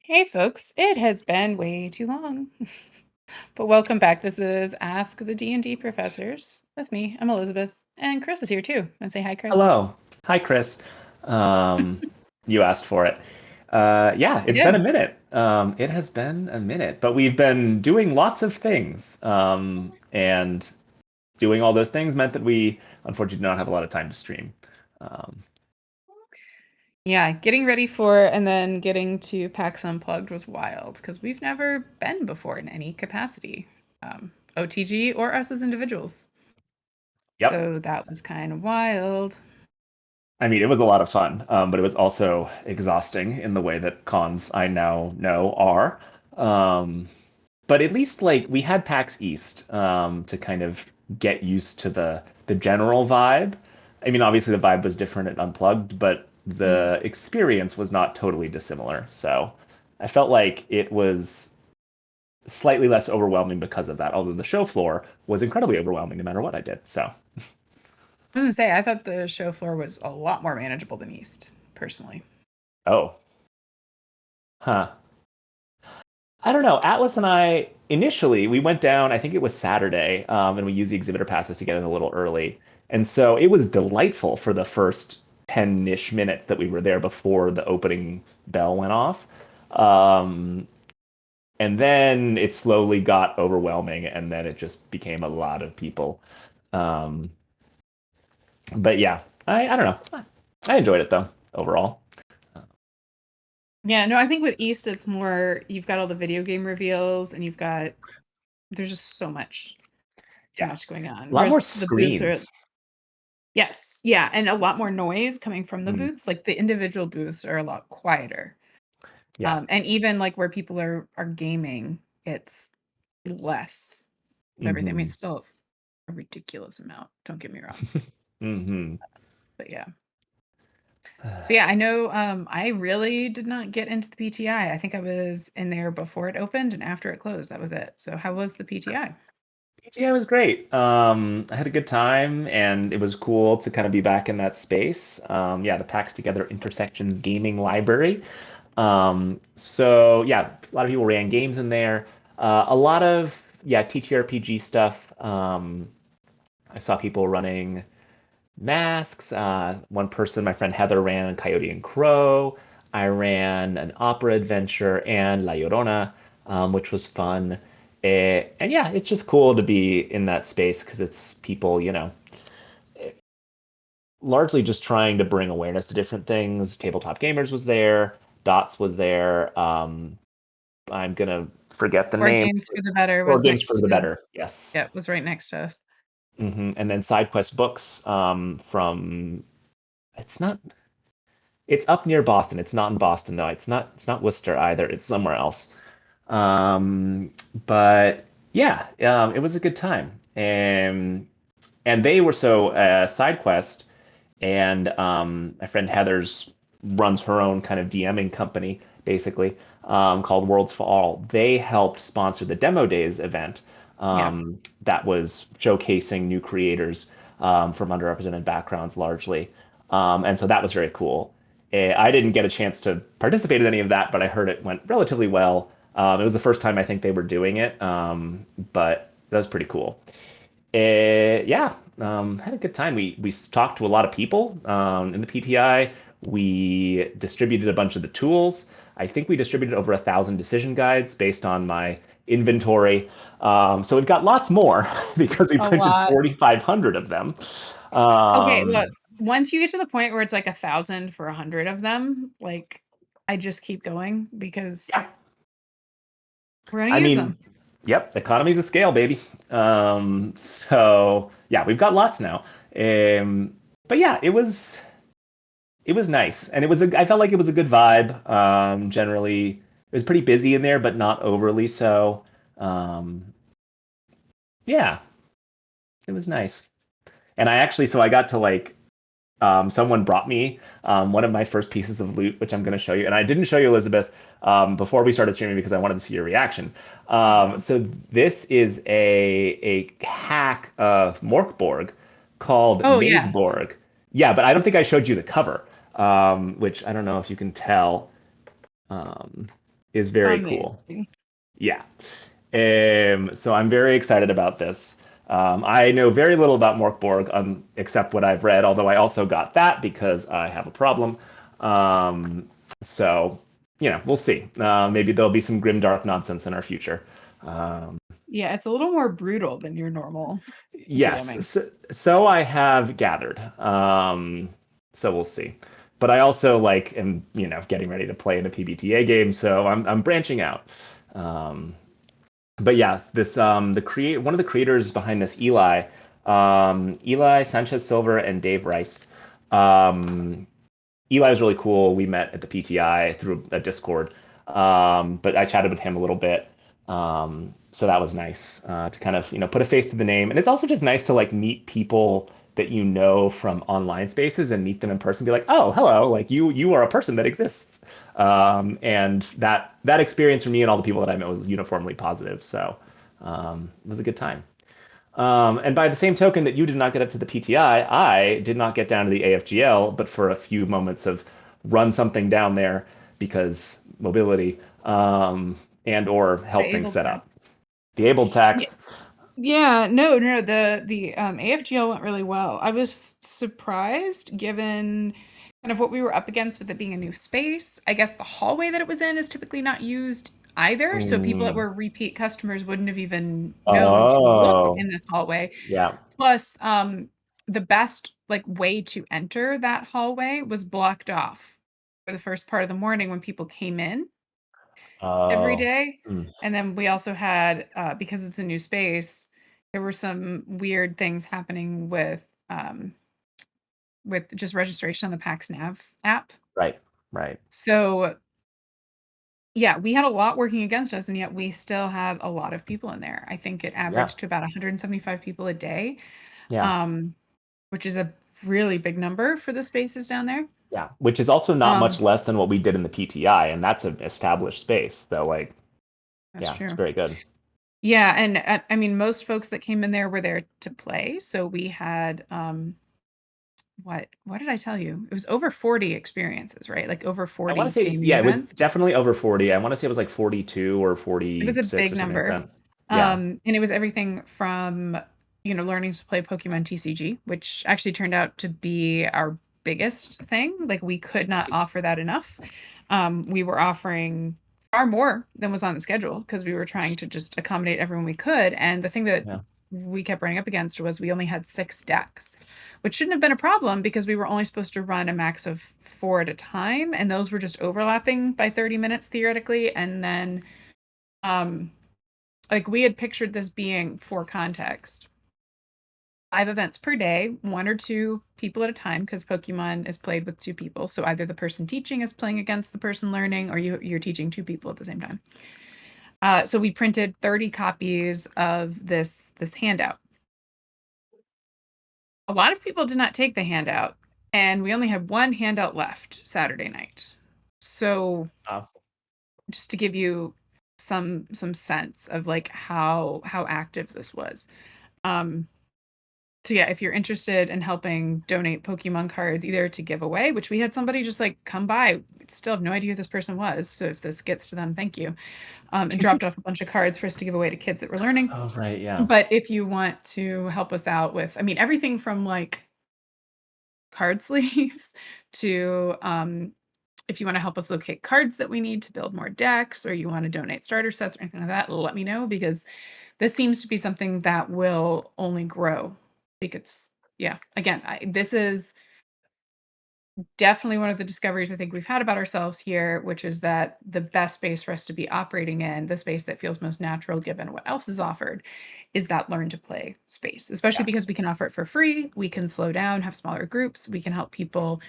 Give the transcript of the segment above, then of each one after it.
Hey folks, it has been way too long. But welcome back. This is Ask the D&D Professors with me. I'm Elizabeth, and Chris is here too. And say hi, Chris. Hello. Hi, Chris. Um, you asked for it. Yeah, I it's been a did. minute. It has been a minute, but we've been doing lots of things. And doing all those things meant that we unfortunately do not have a lot of time to stream. Um, Yeah, getting ready for and then getting to PAX Unplugged was wild because we've never been before in any capacity, OTG or us as individuals. yep. So that was kind of wild. I mean, it was a lot of fun, but it was also exhausting in the way that cons I now know are. Um, but at least like we had PAX East to kind of get used to the general vibe. I mean, obviously the vibe was different at Unplugged, but Mhm. the experience was not totally dissimilar. So I felt like it was slightly less overwhelming because of that, although the show floor was incredibly overwhelming no matter what I did. So, I was gonna say, I thought the show floor was a lot more manageable than East, personally. oh, huh. I don't know. Atlas and I initially we went down. I think it was Saturday, and we used the exhibitor passes to get in a little early, and so it was delightful for the first 10-ish minutes that we were there before the opening bell went off. Um, and then it slowly got overwhelming, and then it just became a lot of people. Um, but yeah, I don't know. I enjoyed it though overall. Yeah, no, I think with East, it's more you've got all the video game reveals and there's just too Yeah, much going on. a lot more Whereas the booths screens. are, yes, yeah, and a lot more noise coming from the Mm, booths. Like the individual booths are a lot quieter. yeah. And even like where people are gaming, it's less of everything. I mean, Hmm. it's still a ridiculous amount, don't get me wrong. Hmm. But yeah. So yeah, I know I really did not get into the PTI. I think I was in there before it opened and after it closed. That was it. So how was the PTI? Yeah, it was great. I had a good time, and it was cool to kind of be back in that space. Yeah, the PAX Together Intersections Gaming Library. So yeah, a lot of people ran games in there. A lot of yeah TTRPG stuff. I saw people running masks. One person, my friend Heather, ran Coyote and Crow. I ran an opera adventure and La Llorona, which was fun. And yeah, it's just cool to be in that space because it's people, largely just trying to bring awareness to different things. Tabletop Gamers was there, Dots was there. I'm gonna forget the Board name. Games for the Better Board was Games for next the to, Better. Yes. yeah, it was right next to us. And then Side Quest Books from it's not it's up near Boston. It's not in Boston though. It's not Worcester either. It's somewhere else. But yeah, it was a good time. And they were so side quest and my friend Heather's runs her own kind of DMing company basically called Worlds for All. They helped sponsor the Demo Days event Yeah. that was showcasing new creators from underrepresented backgrounds largely. And so that was very cool. I didn't get a chance to participate in any of that, but I heard it went relatively well. It was the first time I think they were doing it, but that was pretty cool. Yeah, had a good time. We talked to a lot of people in the PTI. We distributed a bunch of the tools. I think we distributed over 1,000 decision guides based on my inventory. So we've got lots more because we A printed lot. 4,500 of them. Okay, look, Um, once you get to the point where it's like 1,000 for 100 of them, like I just keep going because yeah, we're gonna I use mean, them. yep, economies of scale, baby. So yeah, we've got lots now. But yeah, it was nice, and I felt like it was a good vibe. Generally, it was pretty busy in there, but not overly so. Um, yeah, it was nice. And so I got to like someone brought me one of my first pieces of loot, which I'm going to show you. And I didn't show you Elizabeth before we started streaming because I wanted to see your reaction. Uh-oh. So this is a hack of Morkborg called Oh yeah. Mazeborg. Yeah, but I don't think I showed you the cover, which I don't know if you can tell. Um, is very cool. Amazing. Yeah. So I'm very excited about this. I know very little about Morkborg, except what I've read, although I also got that because I have a problem. Um, so, we'll see. Maybe there'll be some grimdark nonsense in our future. Um, Yeah, it's a little more brutal than your normal DMing. yes, so I have gathered. So we'll see. But I also like am, getting ready to play in a PBTA game, so I'm branching out. Um, but yeah, this the create one of the creators behind this, Eli Sanchez Silver and Dave Rice. Um, Eli was really cool. We met at the PTI through a Discord, but I chatted with him a little bit. So that was nice to kind of put a face to the name, and it's also just nice to like meet people that you know from online spaces and meet them in person. Be like, oh, hello, like you are a person that exists. And that experience for me and all the people that I met was uniformly positive. So it was a good time. And by the same token that you did not get up to the PTI, I did not get down to the AFGL, but for a few moments of run something down there because mobility and or The help things able set up. text. The able Yeah. tax, Yeah, no, no, the AFGL went really well. I was surprised given kind of what we were up against with it being a new space. I guess the hallway that it was in is typically not used either, so people that mm, were repeat customers wouldn't have even known to look oh, in this hallway. yeah. Plus, the best like way to enter that hallway was blocked off for the first part of the morning when people came in every Oh, day. mm, And then we also had, because it's a new space, there were some weird things happening with just registration on the PAX Nav app. right, right. So yeah, we had a lot working against us, and yet we still had a lot of people in there. I think it Yeah, averaged to about 175 people a day, yeah, um, which is a really big number for the spaces down there. yeah. Which is also not much Um, less than what we did in the PTI, and that's an established space. So like, that's yeah, it's true. very good. Yeah, and I mean, most folks that came in there were there to play. So we had what did I tell you? It was over 40 experiences, right? Like over I want to 40 say, gaming yeah, it was events. definitely over 40. I want to say it was like 42 or It was a 46 big or something like number. that. Yeah. And it was everything from, learning to play Pokemon TCG, which actually turned out to be our biggest thing. Like we could not offer that enough. We were offering far more than was on the schedule because we were trying to just accommodate everyone we could. And the thing that Yeah. we kept running up against was we only had 6 decks, which shouldn't have been a problem because we were only supposed to run a max of 4 at a time, and those were just overlapping by 30 minutes theoretically. And then um like we had pictured this being, for context, 5 events per day, 1 or 2 people at a time, because Pokemon is played with 2 people. So either the person teaching is playing against the person learning, or you're teaching 2 people at the same time. So we printed 30 copies of this handout. A lot of people did not take the handout, and we only had one handout left Saturday night. So Uh, just to give you some sense of like how active this was. Um, So yeah, if you're interested in helping donate Pokemon cards either to give away, which we had somebody just like come by, still have no idea who this person was. So if this gets to them, thank you. And dropped off a bunch of cards for us to give away to kids that were learning. oh, right. Yeah. But if you want to help us out with, I mean, everything from like card sleeves to if you want to help us locate cards that we need to build more decks, or you want to donate starter sets or anything like that, let me know because this seems to be something that will only grow. I think it's, yeah, again, this is definitely one of the discoveries I think we've had about ourselves here, which is that the best space for us to be operating in, the space that feels most natural given what else is offered, is that learn to play space, especially Yeah. because we can offer it for free. We can slow down, have smaller groups. We can help people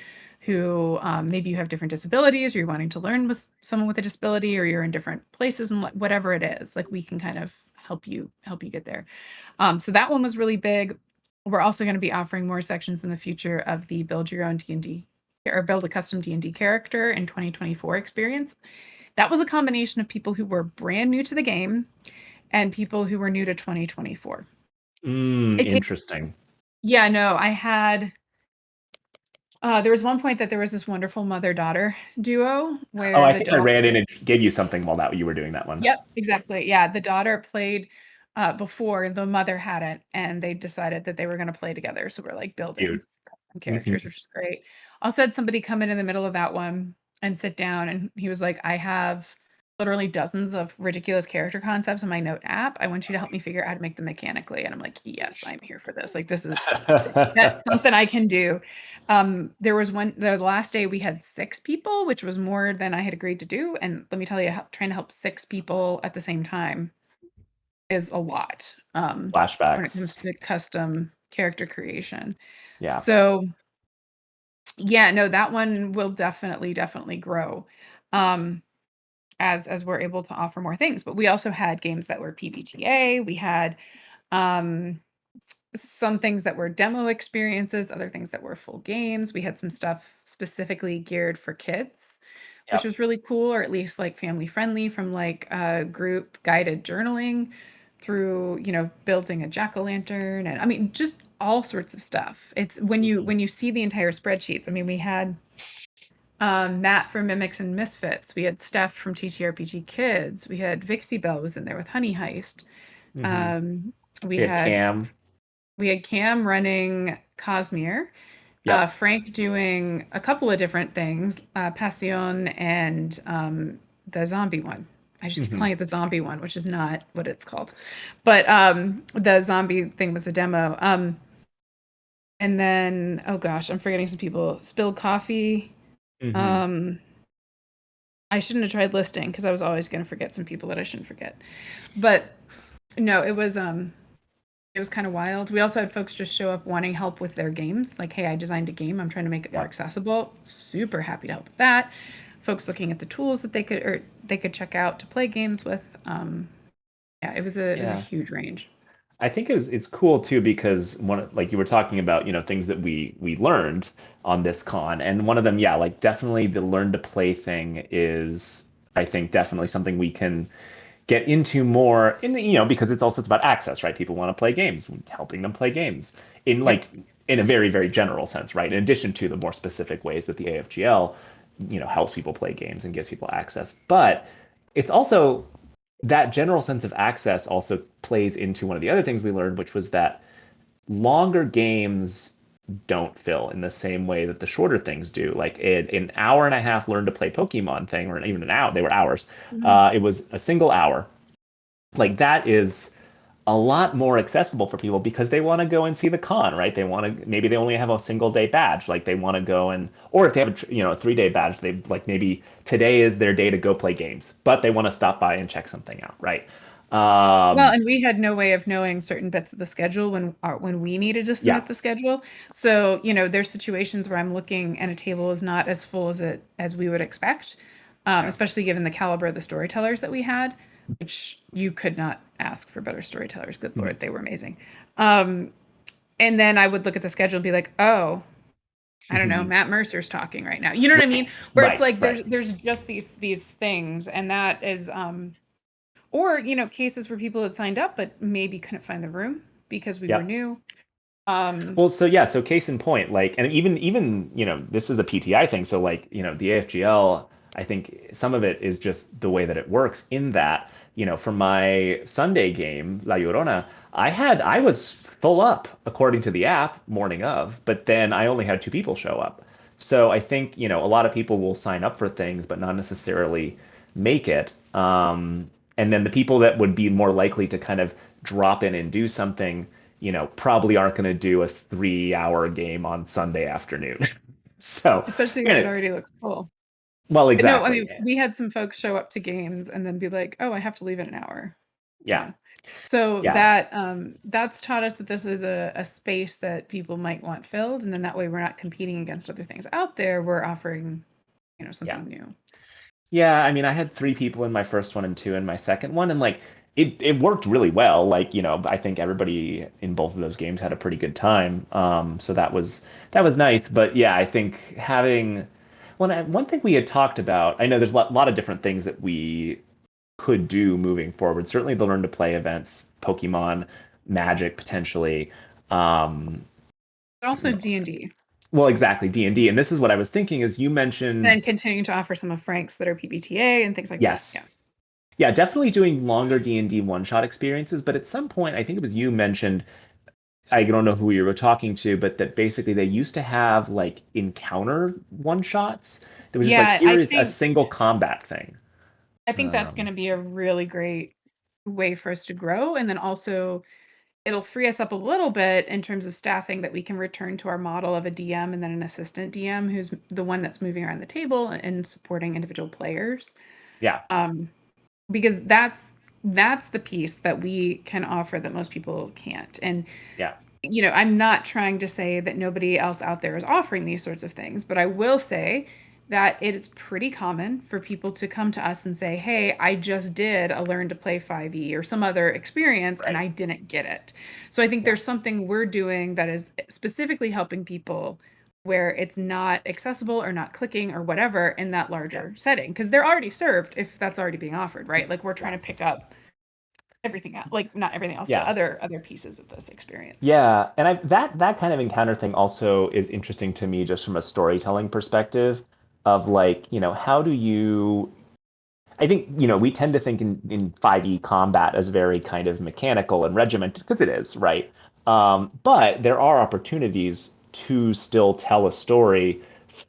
who maybe you have different disabilities, or you're wanting to learn with someone with a disability, or you're in different places, and whatever it is, like we can kind of help you get there. So that one was really big. We're also going to be offering more sections in the future of the build your own D&D or build a custom D&D character in 2024 experience. That was a combination of people who were brand new to the game and people who were new to 2024. It came, Interesting. yeah, no, I had There was one point that there was this wonderful mother-daughter duo Oh, where I the think I ran in daughter. and gave you something while that you were doing that one. Yep, exactly. Yeah, the daughter played, before, the mother hadn't, and they decided that they were gonna play together, so we're, like, Cute. building characters, Hmm. which is great. Also had somebody come in the middle of that one and sit down, and he was like, "I have literally dozens of ridiculous character concepts in my note app. I want you to help me figure out how to make them mechanically." And I'm like, "Yes, I'm here for this." Like, this is that's something I can do. There was the last day we had 6 people, which was more than I had agreed to do, and let me tell you, trying to help 6 people at the same time is a lot, when it Flashbacks. comes to custom character creation. Yeah. So, yeah, no, that one will definitely grow, um, as we're able to offer more things, but we also had games that were PBTA, we had, um some things that were demo experiences, other things that were full games. We had some stuff specifically geared for kids, which Yep. was really cool, or at least like family friendly, from like group guided journaling through, building a jack-o'-lantern, and I mean just all sorts of stuff. It's Mhm. when you see the entire spreadsheets. I mean, we had Matt from Mimics and Misfits. We had Steph from TTRPG Kids. We had Vixie Bell was in there with Honey Heist. Hmm. Um, we We had had Cam. Cam running Cosmere, Yep. Frank doing a couple of different things, Passion and the zombie one. I just keep Hmm. calling it the zombie one, which is not what it's called. But the zombie thing was a demo. And then, oh gosh, I'm forgetting some people. Spilled Coffee. Hmm. Um, I shouldn't have tried listing because I was always going to forget some people that I shouldn't forget. But no, it was kind of wild. We also had folks just show up wanting help with their games. Like, hey, I designed a game. I'm trying to make it more Yep. accessible. Super happy to help with that. Folks looking at the tools that they could check out to play games with. Yeah, it was a Yeah. huge range. I think it's cool too because like you were talking about, things that we learned on this con, and one of them, yeah, like definitely the learn to play thing is, I think, definitely something we can get into more because it's about access, right? People want to play games, helping them play games in Yep. like in a very, very general sense, right? In addition to the more specific ways that the AFGL, helps people play games and gives people access. But it's also that general sense of access also plays into one of the other things we learned, which was that longer games don't fill in the same way that the shorter things do. Like an hour and a half learn to play Pokemon thing, or even an hour, they were hours. Mhm. It was a single hour. Like that is a lot more accessible for people because they want to go and see the con, right? They want to, maybe they only have a single day badge, like they want to go and, or if they have a 3 day badge, they like maybe today is their day to go play games, but they want to stop by and check something out, right? Well, Um, and we had no way of knowing certain bits of the schedule when we needed to yeah, submit the schedule. So, there's situations where I'm looking and a table is not as full as we would expect, yeah. especially given the caliber of the storytellers that we had, which you could not ask for better storytellers. Good Mhm. Lord, they were amazing. Um, and then I would look at the schedule and be like, oh, I don't know, Matt Mercer's talking right now. You know what I mean? Where it's Right, like right. there's just these things, and that is or, cases where people had signed up but maybe couldn't find the room because we were Yep. new. Um, Well, so yeah, so case in point, like, and even this is a PTI thing, so like, the AFGL, I think some of it is just the way that it works in that, for my Sunday game, La Llorona, I was full up according to the app morning of, but then I only had 2 people show up. So I think, a lot of people will sign up for things, but not necessarily make it. And then the people that would be more likely to kind of drop in and do something, probably aren't going to do a 3 hour game on Sunday afternoon. So, Especially if it granted, already looks full. well, But no, I exactly. mean, we had some folks show up to games and then be like, "Oh, I have to leave in an hour," you Yeah. know? So Yeah. that's taught us that this is a space that people might want filled, and then that way we're not competing against other things out there. We're offering, Yeah. something new. Yeah, I mean, I had 3 people in my first one and 2 in my second one, and like it worked really well. Like, I think everybody in both of those games had a pretty good time. So that was nice. But yeah, I think having one thing we had talked about, I know there's a lot of different things that we could do moving forward. Certainly the learn to play events, Pokemon, Magic potentially. Um, But you also know, D&D. well, exactly, D&D. And this is what I was thinking is you And mentioned, then continuing to offer some of Frank's that are PBTA and things like that. yes. Yeah. Yeah, definitely doing longer D&D one-shot experiences, but at some point, I think it was you mentioned, I don't know who you were talking to, but that basically they used to have like encounter one-shots. That was just like, Yeah, here is a single combat thing. I think that's going Um, to be a really great way for us to grow. And then also, it'll free us up a little bit in terms of staffing that we can return to our model of a DM and then an assistant DM who's the one that's moving around the table and supporting individual players. yeah, Um, because that's the piece that we can offer that most people can't. And yeah, I'm not trying to say that nobody else out there is offering these sorts of things, but I will say that it is pretty common for people to come to us and say, "Hey, I just did a learn to play 5e or some other experience and right. I didn't get it." So I think Yeah, there's something we're doing that is specifically helping people where it's not accessible or not clicking or whatever in that yeah, larger setting because they're already served if that's already being offered, right? Like we're trying yeah, to pick up everything else, like not everything else, but yeah. other pieces of this experience. Yeah, and that kind of encounter thing also is interesting to me just from a storytelling perspective of like, how do you I think, we tend to think in 5e combat as very kind of mechanical and regimented because it is, right? But there are opportunities to still tell a story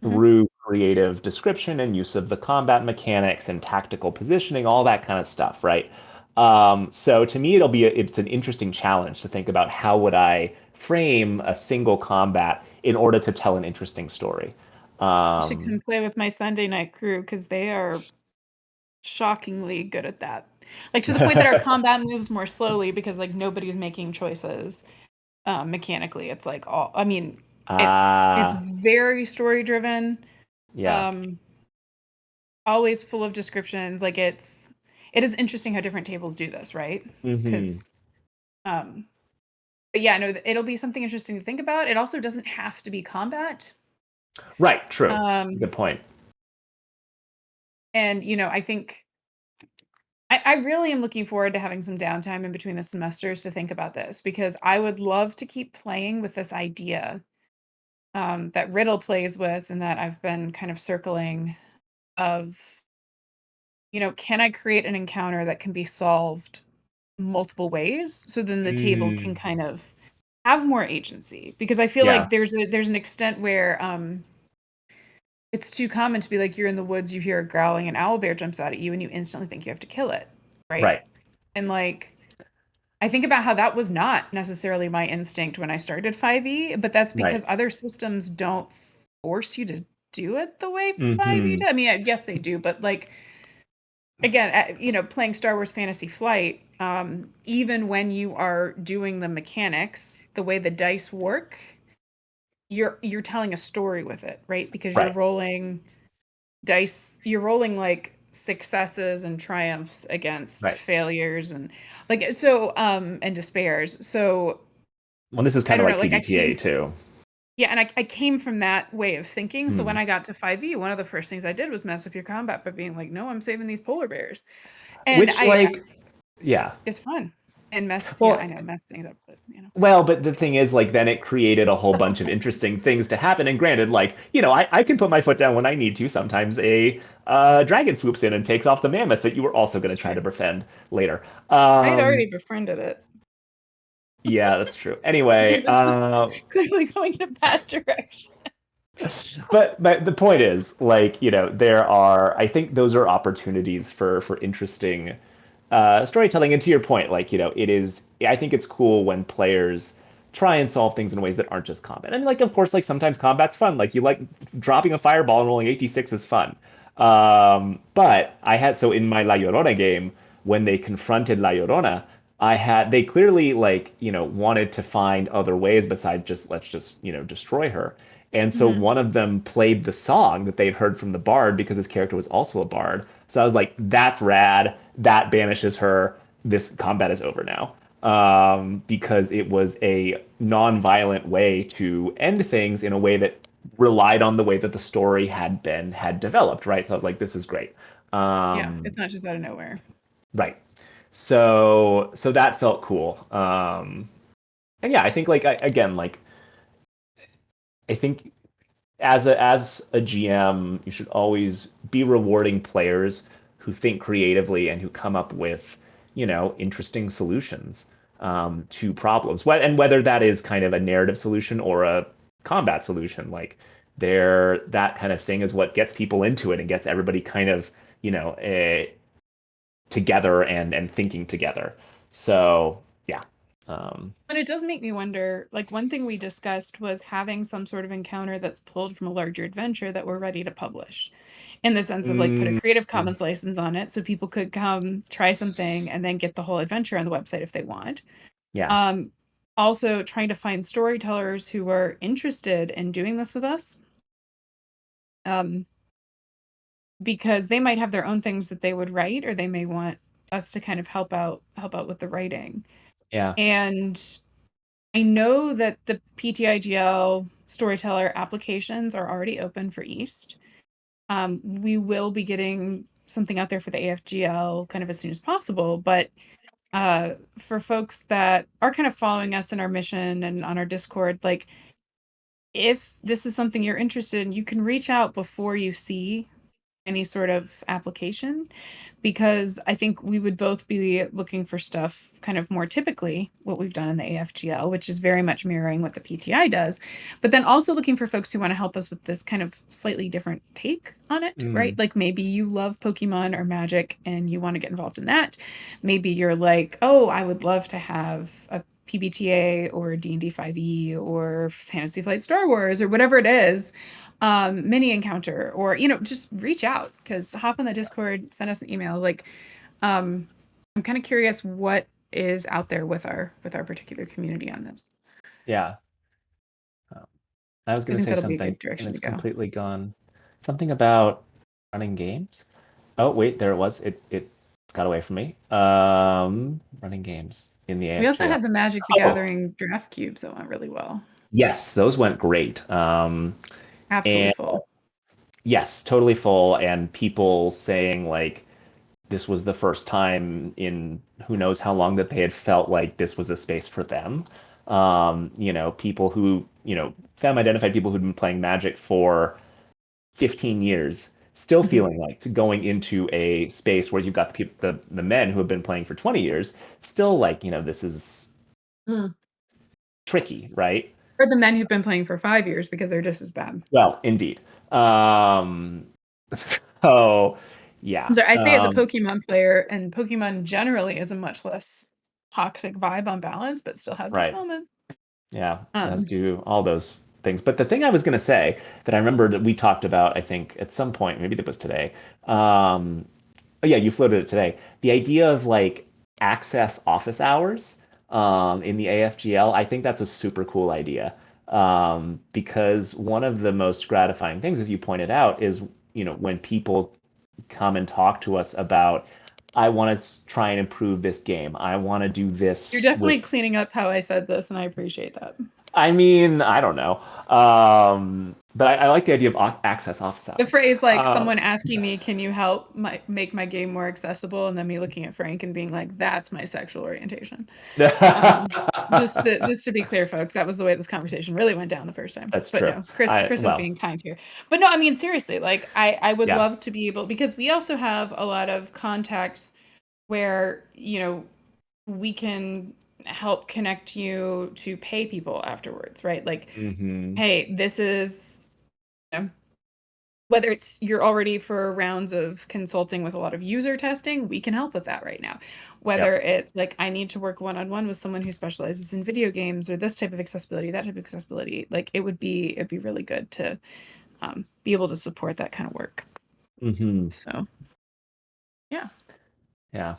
Mhm. through creative description and use of the combat mechanics and tactical positioning, all that kind of stuff, right? So to me, it's an interesting challenge to think about how would I frame a single combat in order to tell an interesting story. You should Um, come play with my Sunday night crew because they are shockingly good at that. Like to the point that our combat moves more slowly because like nobody's making choices mechanically. It's like all I mean, it's Ah, very story driven, yeah. um, always full of descriptions. Like it is interesting how different tables do this, right? Hmm. Because um but yeah, no, it'll be something interesting to think about. It also doesn't have to be combat. Right, true. Um Good point. and I think I really am looking forward to having some downtime in between the semesters to think about this because I would love to keep playing with this idea that Riddle plays with and that I've been kind of circling of, can I create an encounter that can be solved multiple ways so then the table can Mm, kind of have more agency because I feel yeah, like there's an extent where it's too common to be like you're in the woods, you hear a growling, an owl bear jumps out at you, and you instantly think you have to kill it, right? right, And like I think about how that was not necessarily my instinct when I started 5e, but that's right. because other systems don't force you to do it the way 5e Hmm. does. I mean, I guess they do, but like again, playing Star Wars Fantasy Flight, even when you are doing the mechanics, the way the dice work, you're telling a story with it, right? Because you're Right, rolling dice, you're rolling like successes and triumphs against right. failures and like so and despairs. So Well, this is I kind of don't know, like like I PBTA came too. yeah, and I came from that way of thinking. So when Hmm. I got to 5e, one of the first things I did was mess up your combat by being like, no, I'm saving these polar bears. And Which, like, yeah. it's fun. And yeah, I Well, know, mess things up, but but the thing is, like, then it created a whole bunch of interesting things to happen. And granted, like, I can put my foot down when I need to. Sometimes a dragon swoops in and takes off the mammoth that you were also going it's to try to true. befriend later. I had Um, already befriended it. yeah, that's true. Anyway, This was clearly going in a bad direction. but the point is, like, there are. I think those are opportunities for interesting storytelling. And to your point, like, it is. I think it's cool when players try and solve things in ways that aren't just combat. And like, of course, like sometimes combat's fun. Like you like dropping a fireball and rolling 86 is fun. But I had so in my La Llorona game when they confronted La Llorona. They clearly like, wanted to find other ways besides just let's just, destroy her. And so Mhm. one of them played the song that they'd heard from the bard because his character was also a bard. So I was like, that's rad. That banishes her. This combat is over now. Because it was a non-violent way to end things in a way that relied on the way that the story had developed, right? So I was like, this is great. Yeah, Um, it's not just out of nowhere. right. So that felt cool. And yeah, I think like again, like I think. as a GM, you should always be rewarding players who think creatively and who come up with, interesting solutions to problems. And whether that is kind of a narrative solution or a combat solution, like that kind of thing is what gets people into it and gets everybody kind of, together and thinking together. So yeah. But it does make me wonder, like one thing we discussed was having some sort of encounter that's pulled from a larger adventure that we're ready to publish. In the sense of like put a mm, Creative Commons license on it so people could come try something and then get the whole adventure on the website if they want. yeah, Um, Also trying to find storytellers who are interested in doing this with us. Um, because they might have their own things that they would write, or they may want us to kind of help out with the writing. yeah, And I know that the PTIGL storyteller applications are already open for East. We will be getting something out there for the AFGL kind of as soon as possible, but for folks that are kind of following us in our mission and on our Discord, like if this is something you're interested in, you can reach out before you see any sort of application, because I think we would both be looking for stuff kind of more typically what we've done in the AFGL, which is very much mirroring what the PTI does, but then also looking for folks who want to help us with this kind of slightly different take on it, right? mm, Like maybe you love Pokemon or Magic and you want to get involved in that. Maybe you're like, oh, I would love to have a PBTA or D&D 5e or Fantasy Flight Star Wars or whatever it is, mini encounter, or just reach out, because hop on the Discord, send us an email. Like um I'm kind of curious what is out there with our particular community on this. yeah. Um, I was I going to think say that'll be a something good and direction to it's go. completely gone. Something about running games. Oh, wait, there it was. It got away from me. Running games in the We also AFGL. had the Magic the Oh, Gathering draft cubes that went really well. yes, those went great. Absolutely And full. yes, totally full. And people saying like this was the first time in who knows how long that they had felt like this was a space for them. People who, femme identified people who'd been playing Magic for 15 years, still Mhm. feeling like going into a space where you've got the men who have been playing for 20 years, still like, this is Mm. tricky, right? Or the men who've been playing for 5 years because they're just as bad. Well, indeed. Um, so yeah. So I say as a Pokemon player, and Pokemon generally is a much less toxic vibe on balance, but still has its Right. moment. Yeah, as Um, do all those things. But the thing I was going to say that I remembered that we talked about, I think, at some point, maybe that was today. Oh yeah, you floated it today. The idea of like access office hours in the AFGL, I think that's a super cool idea. Because one of the most gratifying things, as you pointed out, is, when people come and talk to us about, I want to try and improve this game. I want to do you're this definitely with cleaning up how I said this, and I appreciate that. I mean, I don't know. But I like the idea of access office The hours. phrase, like Uh, someone asking me, "Can you help make my game more accessible?" and then me looking at Frank and being like, "That's my sexual orientation." Um, just to be clear, folks, that was the way this conversation really went down the first time. that's But true. no, Chris is Well, being kind here. But no, I mean seriously, like I would yeah. love to be able, because we also have a lot of contacts where we can help connect you to pay people afterwards, right? Like, Hmm. hey, this is you know, whether it's you're already for rounds of consulting with a lot of user testing, we can help with that right now. Whether Yep. it's like I need to work one-on-one with someone who specializes in video games or this type of accessibility, that type of accessibility, like it'd be really good to be able to support that kind of work. Hmm. So yeah, Yeah.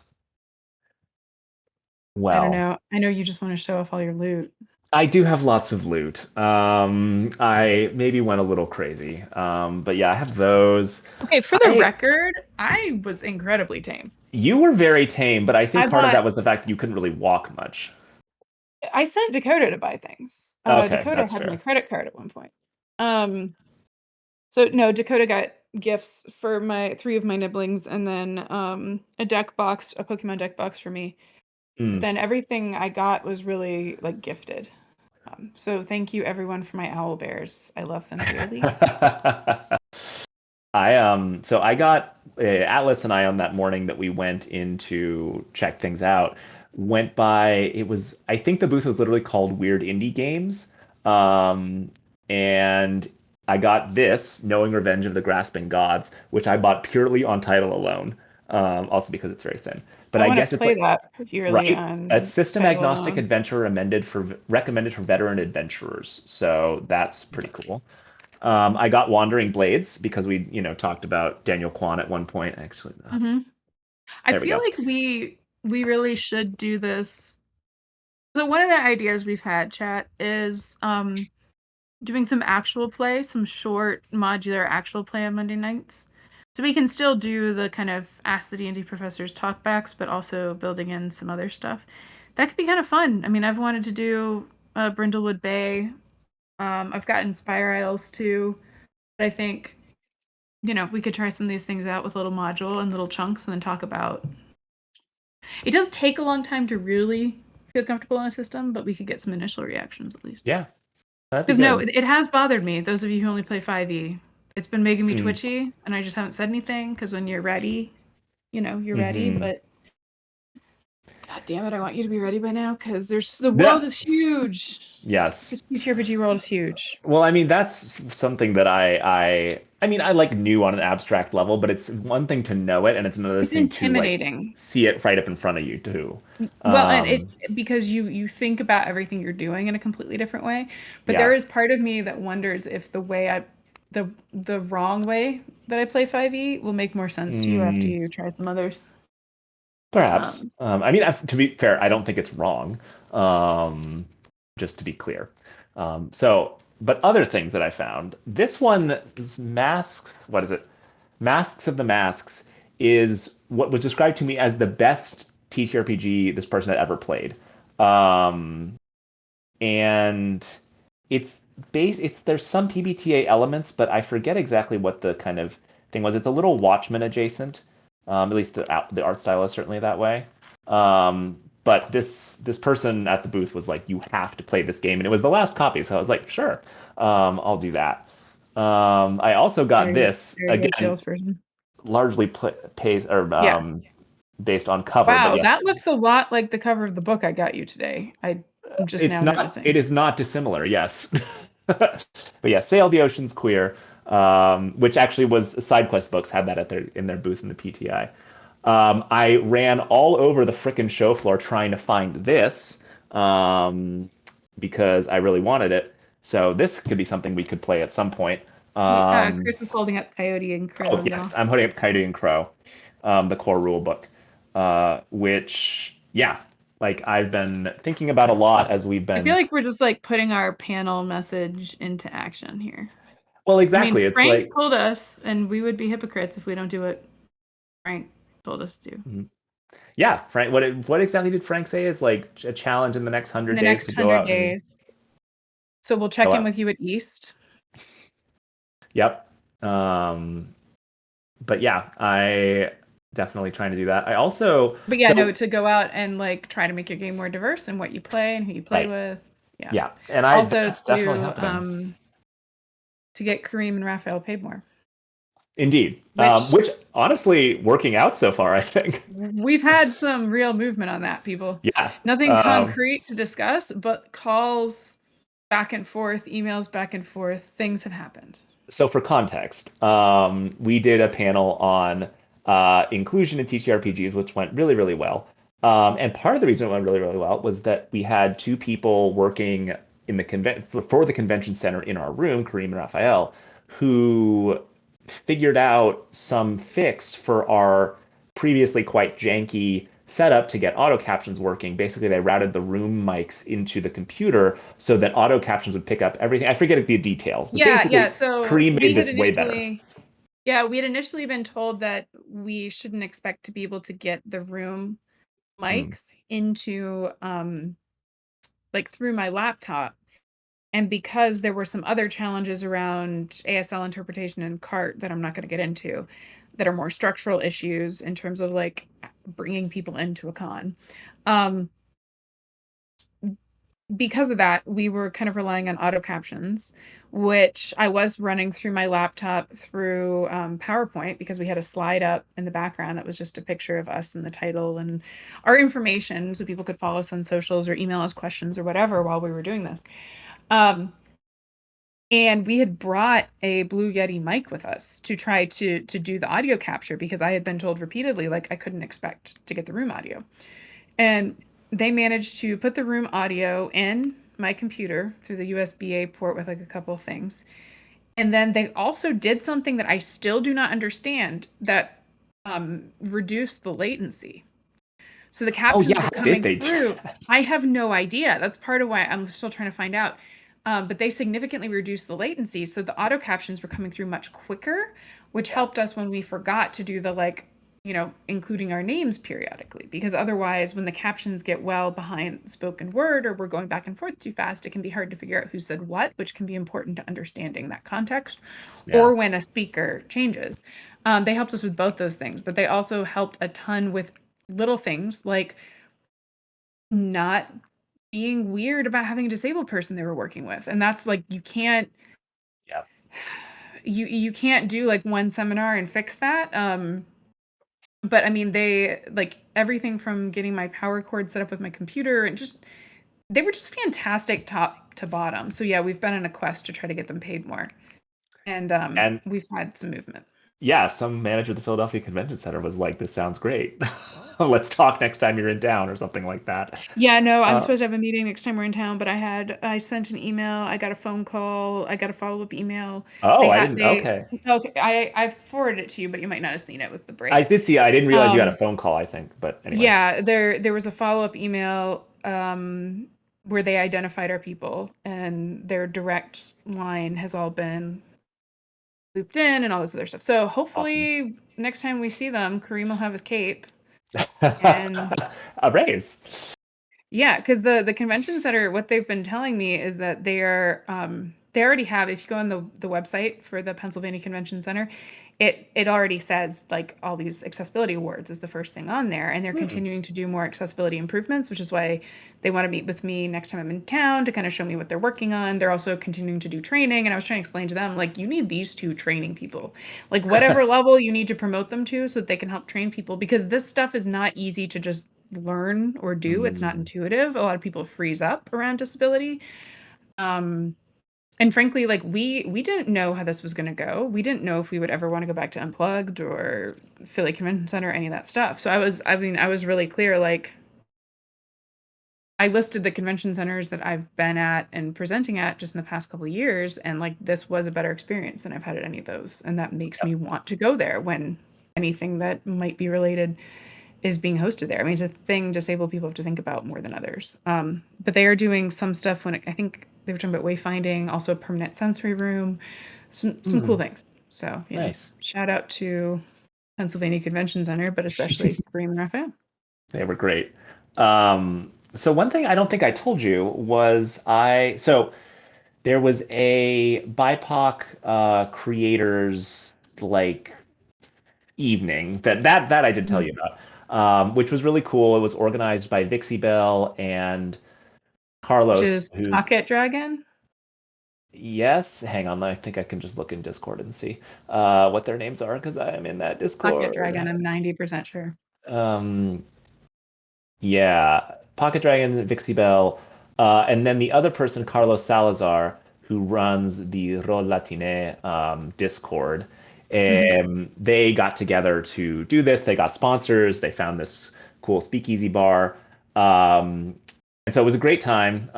I don't Well, know. I know you just want to show off all your loot. I do have lots of loot. I maybe went a little crazy. But yeah, I have those. Okay, for the I record, I was incredibly tame. You were very tame, but I I think part of bought that was the fact that you couldn't really walk much. I sent Dakota to buy things. Okay, Dakota that's had my fair. credit card at one point. Um, so no, Dakota got gifts for my three of my nibblings, and then a deck box, a Pokemon deck box for me. But Mm, then everything I got was really like gifted. So thank you everyone for my owl bears. I love them dearly. So I got Atlas and I on that morning that we went in to check things out. Went by, it was, I think the booth was literally called Weird Indie Games. Um, and I got this, Knowing Revenge of the Grasping Gods, which I bought purely on title alone. Also because it's very thin. But I I want guess to it's play like, that purely right, a on system title agnostic alone. adventure recommended for veteran adventurers. So that's pretty cool. I got Wandering Blades because we, talked about Daniel Kwan at one point. Actually, Hmm. I there we feel go. like we really should do this. So one of the ideas we've had, chat, is doing some actual play, some short modular actual play on Monday nights. So we can still do the kind of ask the D&D professors talkbacks, but also building in some other stuff. That could be kind of fun. I mean, I've wanted to do Brindlewood Bay. I've got Inspire Isles too. But I think, we could try some of these things out with a little module and little chunks and then talk about. It does take a long time to really feel comfortable in a system, but we could get some initial reactions at least. Yeah, that'd be Because no, good. it has bothered me, those of you who only play 5e. It's been making me Mm. twitchy, and I just haven't said anything because when you're ready, you're ready. Hmm. But God damn it, I want you to be ready by now because the world Yeah. is huge. Yes. This TTRPG world is huge. Well, I mean, that's something that I mean, I like knew on an abstract level, but it's one thing to know it, and it's another It's thing to like intimidating. see it right up in front of you too. Well, and it Um, because you think about everything you're doing in a completely different way. But there yeah. is part of me that wonders if the wrong way that I play 5e will make more sense to you after Mm, you try some others. perhaps. Um, I mean, to be fair, I don't think it's wrong. Um, just to be clear. But other things that I found, this one is Masks. What is it? Masks of the Masks is what was described to me as the best TTRPG this person had ever played. Um, and it's it's there's some PBTA elements, but I forget exactly what the kind of thing was. It's a little Watchmen adjacent. At least the art style is certainly that way. But this person at the booth was like, "You have to play this game," and it was the last copy, so I was like, "Sure, I'll do that." I also got very this very good again, salesperson. largely pays or Yeah. based on cover, but Wow, that yes, looks a lot like the cover of the book I got you today. I'm just it's now not. It noticing. is not dissimilar. Yes, but yeah, Sail the Oceans Queer, which actually was side quest books had that at their in their booth in the PTI. I ran all over the frickin' show floor trying to find this um, because I really wanted it. So this could be something we could play at some point. Um, Chris is holding up Coyote and oh Crow, yes, y'all. I'm holding up Kaido and Crow, the core rule book, which yeah, like I've been thinking about a lot as we've I feel been. like we're just like putting our panel message into action here. Well, I mean, exactly. It's Frank like told us, and we would be hypocrites if we don't do what Frank told us to do. mhm. Yeah, Frank. What exactly did Frank say is like a challenge in the next In 100 days the next to go 100 out and days. So we'll go check in out? with you at East. Yep. Um, but yeah, I definitely trying to do that. I also But yeah, no, so to go out and like try to make your game more diverse in what you play and who you play right. with. Yeah. Yeah, and I Also that's definitely happening. to get Kareem and Raphael paid more, Indeed. which Which honestly working out so far, I think. we've had some real movement on that, people. Yeah. Nothing Um, concrete to discuss, but calls back and forth, emails back and forth, things have happened. so for context, we did a panel on inclusion in TTRPGs, which went really, really well. And part of the reason it went really, really well was that we had two people working in the for the convention center in our room, Kareem and Raphael, who figured out some fix for our previously quite janky setup to get auto captions working. Basically, they routed the room mics into the computer so that auto captions would pick up everything. I forget the details, but Yeah. basically, So Kareem made this way better. we had initially been told that we shouldn't expect to be able to get the room Mm, mics into like through my laptop. And because there were some other challenges around ASL interpretation and CART that I'm not going to get into, that are more structural issues in terms of like bringing people into a con. Um, because of that, we were kind of relying on auto captions, which I was running through my laptop through PowerPoint because we had a slide up in the background that was just a picture of us and the title and our information so people could follow us on socials or email us questions or whatever while we were doing this. Um, and we had brought a Blue Yeti mic with us to try to do the audio capture because I had been told repeatedly like I couldn't expect to get the room audio. And they managed to put the room audio in my computer through the USB-A port with like a couple of things. And then they also did something that I still do not understand that reduced the latency. So the Oh captions yeah, were how did coming they do through. that? I have no idea. That's part of why I'm still trying to find out. But they significantly reduced the latency. So the auto captions were coming through much quicker, which Yeah, helped us when we forgot to do the like, including our names periodically. Because otherwise, when the captions get well behind spoken word or we're going back and forth too fast, it can be hard to figure out who said what, which can be important to understanding that context. yeah, Or when a speaker changes. They helped us with both those things, but they also helped a ton with little things like not being weird about having a disabled person they were working with. And that's like yeah. you can't do like one seminar and fix that. But I mean they like everything from getting my power cord set up with my computer and just they were just fantastic top to bottom. So yeah, we've been on a quest to try to get them paid more. And And we've had some movement. yeah, some manager of the Philadelphia Convention Center was like, "This sounds great. Let's talk next time you're in town," or something like that. Yeah, no, I'm Uh, supposed to have a meeting next time we're in town, but I sent an email, I got a phone call, I got a follow-up email. oh, They I had didn't. they Okay, okay, I forwarded it to you, but you might not have seen it with the I break. did see. I didn't realize you had a Um, phone call. I think, but anyway. yeah, there was a follow-up email where they identified our people and their direct line has all been looped in and all this other stuff. So Awesome. hopefully next time we see them, Kareem will have his cape and A raise. yeah, because the convention center, what they've been telling me is that they already have, if you go on the website for the Pennsylvania Convention Center, it already says like all these accessibility awards is the first thing on there, and they're Hmm. continuing to do more accessibility improvements, which is why they want to meet with me next time I'm in town to kind of show me what they're working on. They're also continuing to do training, and I was trying to explain to them like you need these two training people, like whatever level you need to promote them to, so that they can help train people because this stuff is not easy to just learn or do. It's not Mm, intuitive. A lot of people freeze up around disability. Um, and frankly, like we didn't know how this was going to go. We didn't know if we would ever want to go back to Unplugged or Philly Convention Center, any of that stuff. So I was really clear. Like I listed the convention centers that I've been at and presenting at just in the past couple of years, and like this was a better experience than I've had at any of those, and that makes yep, me want to go there when anything that might be related is being hosted there. I mean, it's a thing disabled people have to think about more than others. But they are doing some stuff I think they were talking about wayfinding, also a permanent sensory room, some cool mm, things. So yeah, nice. shout out to Pennsylvania Convention Center, but especially Kareem and Raphael. They were great. So one thing I don't think I told you was so there was a BIPOC creators like evening that I did tell Mhm. you about, which was really cool. It was organized by Vixie Bell and Which Carlos, is who's Pocket Dragon. yes. Hang on, I think I can just look in Discord and see what their names are because I am in that Pocket Discord. Dragon, I'm 90% sure. Um, Yeah, Pocket Dragon, Vixie Bell, and then the other person, Carlos Salazar, who runs the Rol Latine Discord. Mhm. They got together to do this. They got sponsors. They found this cool speakeasy bar. Um, and so it was a great time.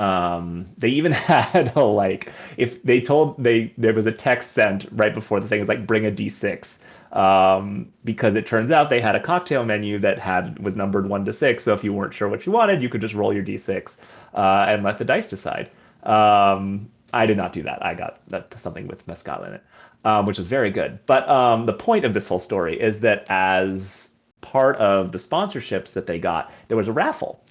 They even had a like if they told they there was a text sent right before the thing. It was like bring a D6 because it turns out they had a cocktail menu that was numbered 1 to 6. So if you weren't sure what you wanted, you could just roll your D6 and let the dice decide. I did not do that. I got something with mezcal in it, which was very good. But the point of this whole story is that as part of the sponsorships that they got, there was a raffle.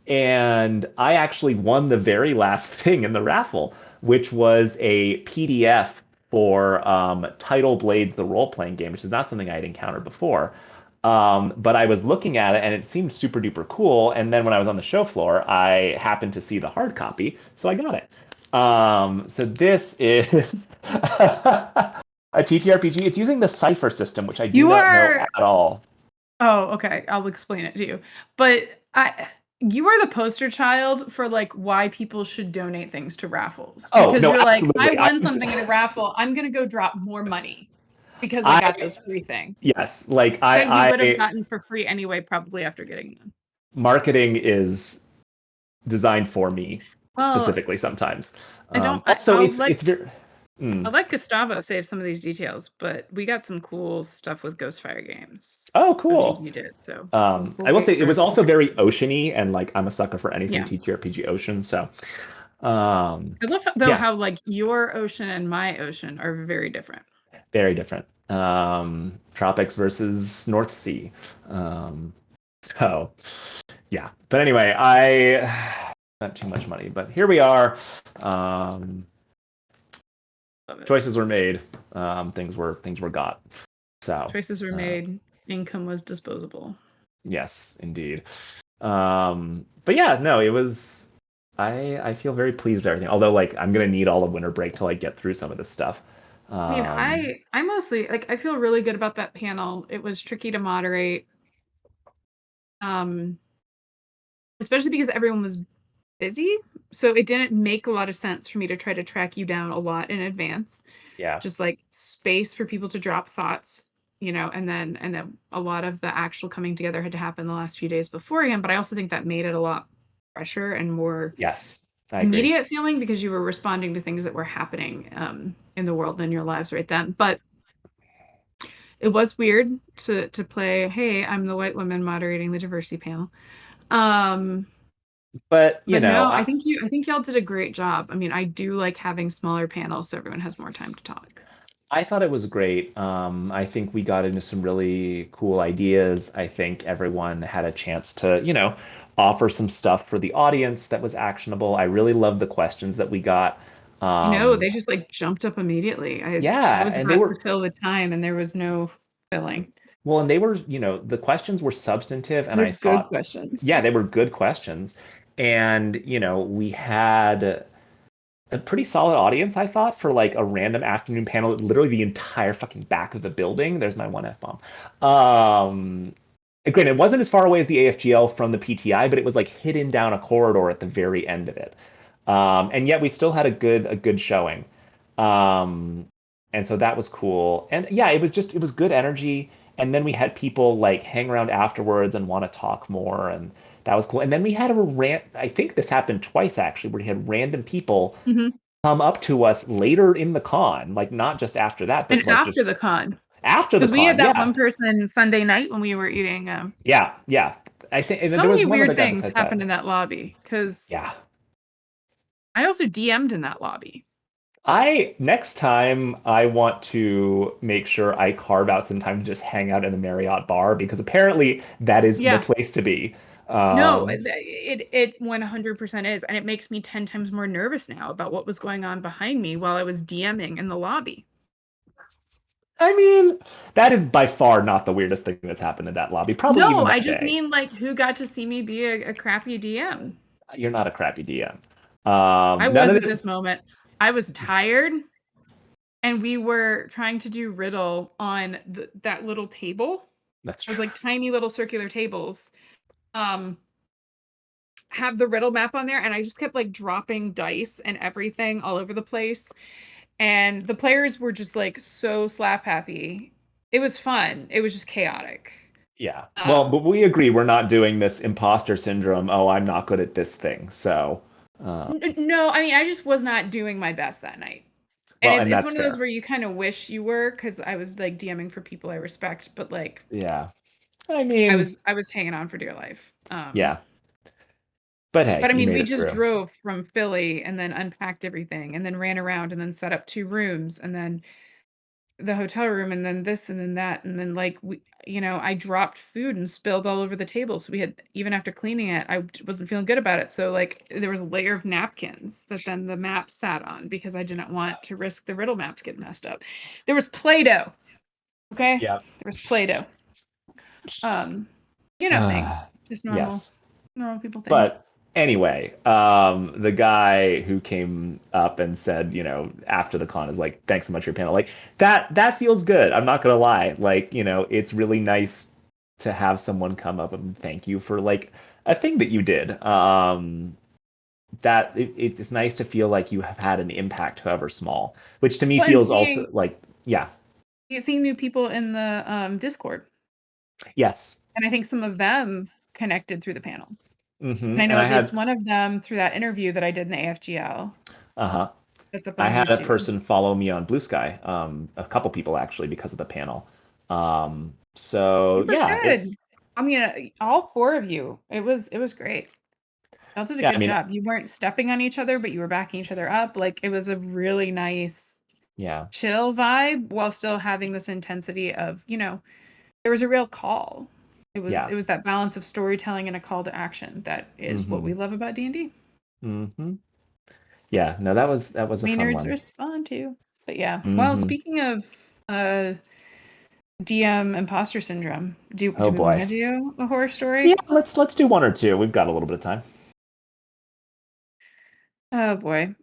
And I actually won the very last thing in the raffle, which was a PDF for Tidal Blades, the role playing game, which is not something I had encountered before. But I was looking at it and it seemed super duper cool. And then when I was on the show floor, I happened to see the hard copy, so I got it. So this is a TTRPG. It's using the Cipher system, which I do You not know are at all. Oh, okay. I'll explain it to you. But you are the poster child for like why people should donate things to raffles Oh, because no, you're like, I absolutely. won something in a raffle. I'm gonna go drop more money because I I got this free thing yes, like that you would have I gotten for free anyway, probably after getting them. marketing is designed for me Well, specifically sometimes. I don't. Also, it's very. I'll Mm. let Gustavo save some of these details, but we got some cool stuff with Ghostfire Games. Oh, cool. OTG did so. We'll I will wait say it for was it to also very contribute. oceany, and like I'm a sucker for anything Yeah. TTRPG ocean. So, um, I love though yeah, how like your ocean and my ocean are very different. very different. Tropics versus North Sea. Um, so, yeah. But anyway, I not too much money, but here we are. Um, Love it. Choices were made. Things were got. So, Choices were uh, made. Income was disposable. yes, indeed. But yeah, no, it was. I feel very pleased with everything. Although, like, I'm gonna need all of winter break to like get through some of this stuff. I mean, Um, I mostly like I feel really good about that panel. It was tricky to moderate. Um, Especially because everyone was busy. So it didn't make a lot of sense for me to try to track you down a lot in advance. yeah, Just like space for people to drop thoughts, and then a lot of the actual coming together had to happen the last few days beforehand. But I also think that made it a lot fresher and more yes, I agree. immediate feeling because you were responding to things that were happening in the world and in your lives right then. But it was weird to play, hey, I'm the white woman moderating the diversity panel. Um, But but no, I think y'all did a great job. I mean, I do like having smaller panels so everyone has more time to talk. I thought it was great. I think we got into some really cool ideas. I think everyone had a chance to, offer some stuff for the audience that was actionable. I really loved the questions that we got. You know, Um, they just like jumped up immediately. I yeah, was and they about to were fill the time and there was no filling. well, and they were, the questions were substantive, and They're I good thought, questions. yeah, they were good questions. And, we had a pretty solid audience, I thought, for like a random afternoon panel, literally the entire fucking back of the building. There's my one F-bomb. Granted, it wasn't as far away as the AFGL from the PTI, but it was like hidden down a corridor at the very end of it. And yet we still had a good showing. Um, and so that was cool. And yeah, it was good energy. And then we had people like hang around afterwards and want to talk more, and that was cool. And then we had a rant. I think this happened twice actually, where we had random people Hmm. come up to us later in the con, like not just after that, but And like after just the con, after the because we had con. that Yeah, one person Sunday night when we were eating. yeah, yeah. I think, and then So there was many one other weird guy things besides happened that. in that lobby because Yeah. I also DM'd in that lobby. I next time I want to make sure I carve out some time to just hang out in the Marriott bar because apparently that is the Yeah. place to be. No, Um, it 100% is, and it makes me 10 times more nervous now about what was going on behind me while I was DMing in the lobby. I mean, that is by far not the weirdest thing that's happened in that lobby, probably No, even I that just day. mean like who got to see me be a crappy DM. You're not a crappy DM. I None was of in this. this moment. I was tired, and we were trying to do riddle on that little table. That's It was true. like tiny little circular tables. Um, have the riddle map on there, and I just kept like dropping dice and everything all over the place. And the players were just like so slap happy. It was fun. It was just chaotic. Yeah. Well, Um, but we agree we're not doing this imposter syndrome. Oh, I'm not good at this thing. So, uh, no, I mean, I just was not doing my best that night. And well, it's and it's that's one of those fair. where you kind of wish you were because I was like DMing for people I respect, but like Yeah. I I mean, was I was hanging on for dear life. yeah. But hey, But I you mean, made we it just through. drove from Philly and then unpacked everything and then ran around and then set up two rooms and then the hotel room and then this and then that and then like I dropped food and spilled all over the table so we had even after cleaning it wasn't feeling good about it so like there was a layer of napkins that then the map sat on because I didn't want to risk the riddle maps getting messed up. There was Play-Doh. Okay, Yeah. there was Play-Doh. Um, things, Uh, just yes. normal people But things. anyway, the guy who came up and said, after the con is like, thanks so much for your panel. Like that feels good. I'm not gonna lie. Like, it's really nice to have someone come up and thank you for like a thing that you did. It's nice to feel like you have had an impact, however small, which to me Well, and feels also like, yeah, seeing new people in the Discord, yes. and I think some of them connected through the panel. And I And know I at least had, one of them through that interview that I did in the AFGL uh-huh. that's up I on had a YouTube. person follow me on Blue Sky, a couple people actually because of the panel. So Super yeah, good. I mean, all four of you. It was great. Y'all did a yeah, I good mean, job. You weren't stepping on each other, but you were backing each other up. Like it was a really nice, yeah, chill vibe while still having this intensity of, there was a real call. It was yeah. it was that balance of storytelling and a call to action that is what we hmm love about D&D. hmm Yeah, no, that was a We fun nerds one. respond to. But yeah. Well, hmm speaking of uh DM imposter syndrome, do Oh we want boy. to do a horror Yeah, story? let's do one or two. We've got a little bit of time. Oh boy.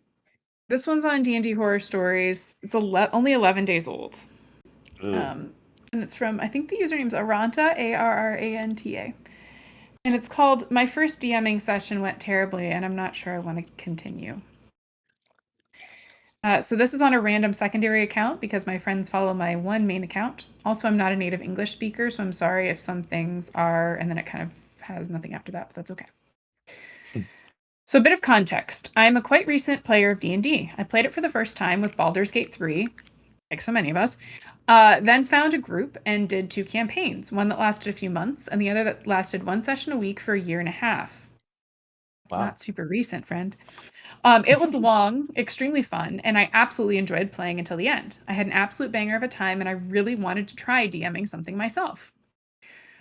This one's on D&D Horror Stories. It's only 11 days old. Ooh. Um, and it's from, I think the username's Aranta, Arranta. And it's called My First DMing Session Went Terribly, and I'm not sure I want to continue. So this is on a random secondary account because my friends follow my one main account. Also, I'm not a native English speaker, so I'm sorry if some things are, and then it kind of has nothing after that, but that's okay. So a bit of context. I'm a quite recent player of D&D. I played it for the first time with Baldur's Gate 3, like so many of us. Then found a group and did two campaigns, one that lasted a few months and the other that lasted one session a week for a year and a half. It's Wow. not super recent, friend. It was long, extremely fun, and I absolutely enjoyed playing until the end. I had an absolute banger of a time, and I really wanted to try DMing something myself.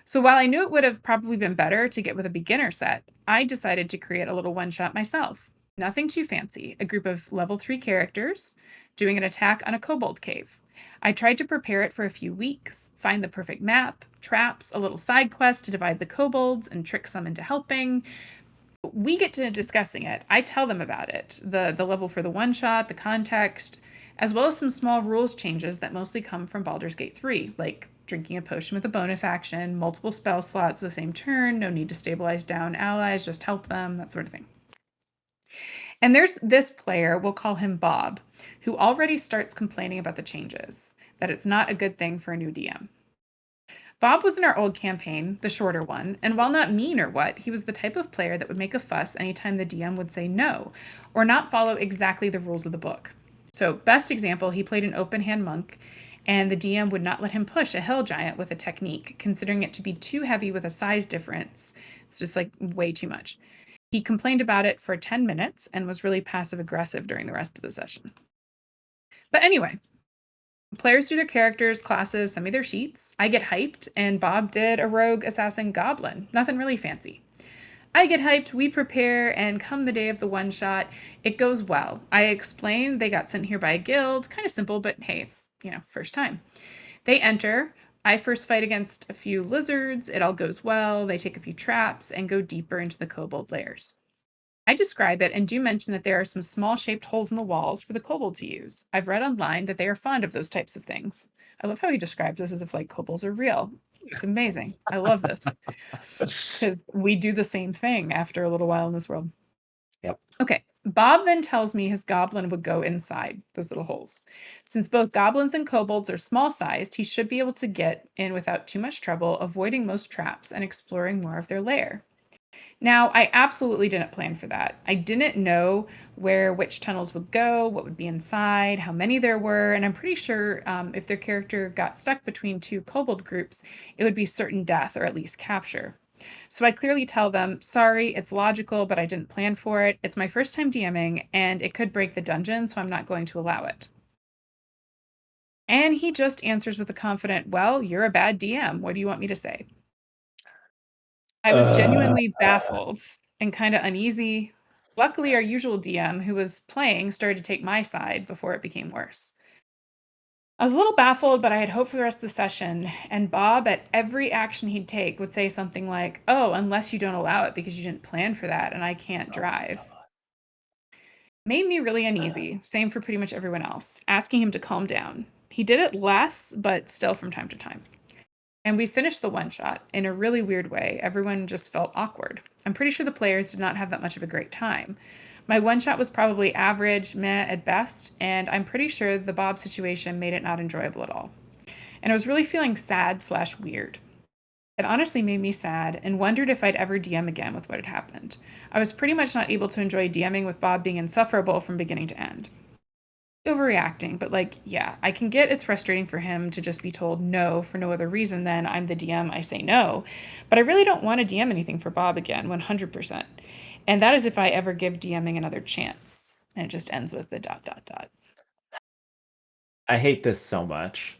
So while I knew it would have probably been better to get with a beginner set, I decided to create a little one shot myself. Nothing too fancy, a group of level 3 characters doing an attack on a kobold cave. I tried to prepare it for a few weeks, find the perfect map, traps, a little side quest to divide the kobolds and trick some into helping. We get to discussing it. I tell them about it, the level for the one shot, the context, as well as some small rules changes that mostly come from Baldur's Gate 3, like drinking a potion with a bonus action, multiple spell slots the same turn, no need to stabilize down allies, just help them, that sort of thing. And there's this player, we'll call him Bob, who already starts complaining about the changes, that it's not a good thing for a new DM. Bob was in our old campaign, the shorter one, and while not mean or what, he was the type of player that would make a fuss anytime the DM would say no or not follow exactly the rules of the book. So, best example, he played an open hand monk, and the DM would not let him push a hill giant with a technique, considering it to be too heavy with a size difference. It's just like way too much. He complained about it for 10 minutes and was really passive aggressive during the rest of the session. But anyway, players do their characters, classes, send me their sheets. I get hyped, and Bob did a rogue assassin goblin. Nothing really fancy. I get hyped, we prepare, and come the day of the one shot, it goes well. I explain they got sent here by a guild, kind of simple, but hey, it's, first time. They enter. I first fight against a few lizards. It all goes well. They take a few traps and go deeper into the kobold layers. I describe it and do mention that there are some small shaped holes in the walls for the kobold to use. I've read online that they are fond of those types of things. I love how he describes this as if like kobolds are real. It's amazing. I love this because we do the same thing after a little while in this world. Yep. Okay, Bob then tells me his goblin would go inside those little holes. Since both goblins and kobolds are small sized, he should be able to get in without too much trouble, avoiding most traps and exploring more of their lair. Now, I absolutely didn't plan for that. I didn't know where which tunnels would go, what would be inside, how many there were, and I'm pretty sure if their character got stuck between two kobold groups, it would be certain death or at least capture. So I clearly tell them, sorry, it's logical, but I didn't plan for it. It's my first time DMing, and it could break the dungeon, so I'm not going to allow it. And he just answers with a confident, well, you're a bad DM. What do you want me to say? I was Uh, genuinely baffled and kind of uneasy. Luckily, our usual DM who was playing started to take my side before it became worse. I was a little baffled, but I had hope for the rest of the session. And Bob, at every action he'd take, would say something like, "Oh, unless you don't allow it because you didn't plan for that and I can't Oh my drive." Made me really God. uneasy. Same for pretty much everyone else, asking him to calm down. He did it less, but still from time to time. And we finished the one shot in a really weird way. Everyone just felt awkward. I'm pretty sure the players did not have that much of a great time. My one shot was probably average, meh at best, and I'm pretty sure the Bob situation made it not enjoyable at all. And I was really feeling sad slash weird. It honestly made me sad and wondered if I'd ever DM again with what had happened. I was pretty much not able to enjoy DMing with Bob being insufferable from beginning to end. Overreacting, but like, yeah, I can get it's frustrating for him to just be told no for no other reason than I'm the DM, I say no. But I really don't want to DM anything for Bob again, 100%. And that is if I ever give DMing another chance. And it just ends with the dot dot dot. I hate this so much.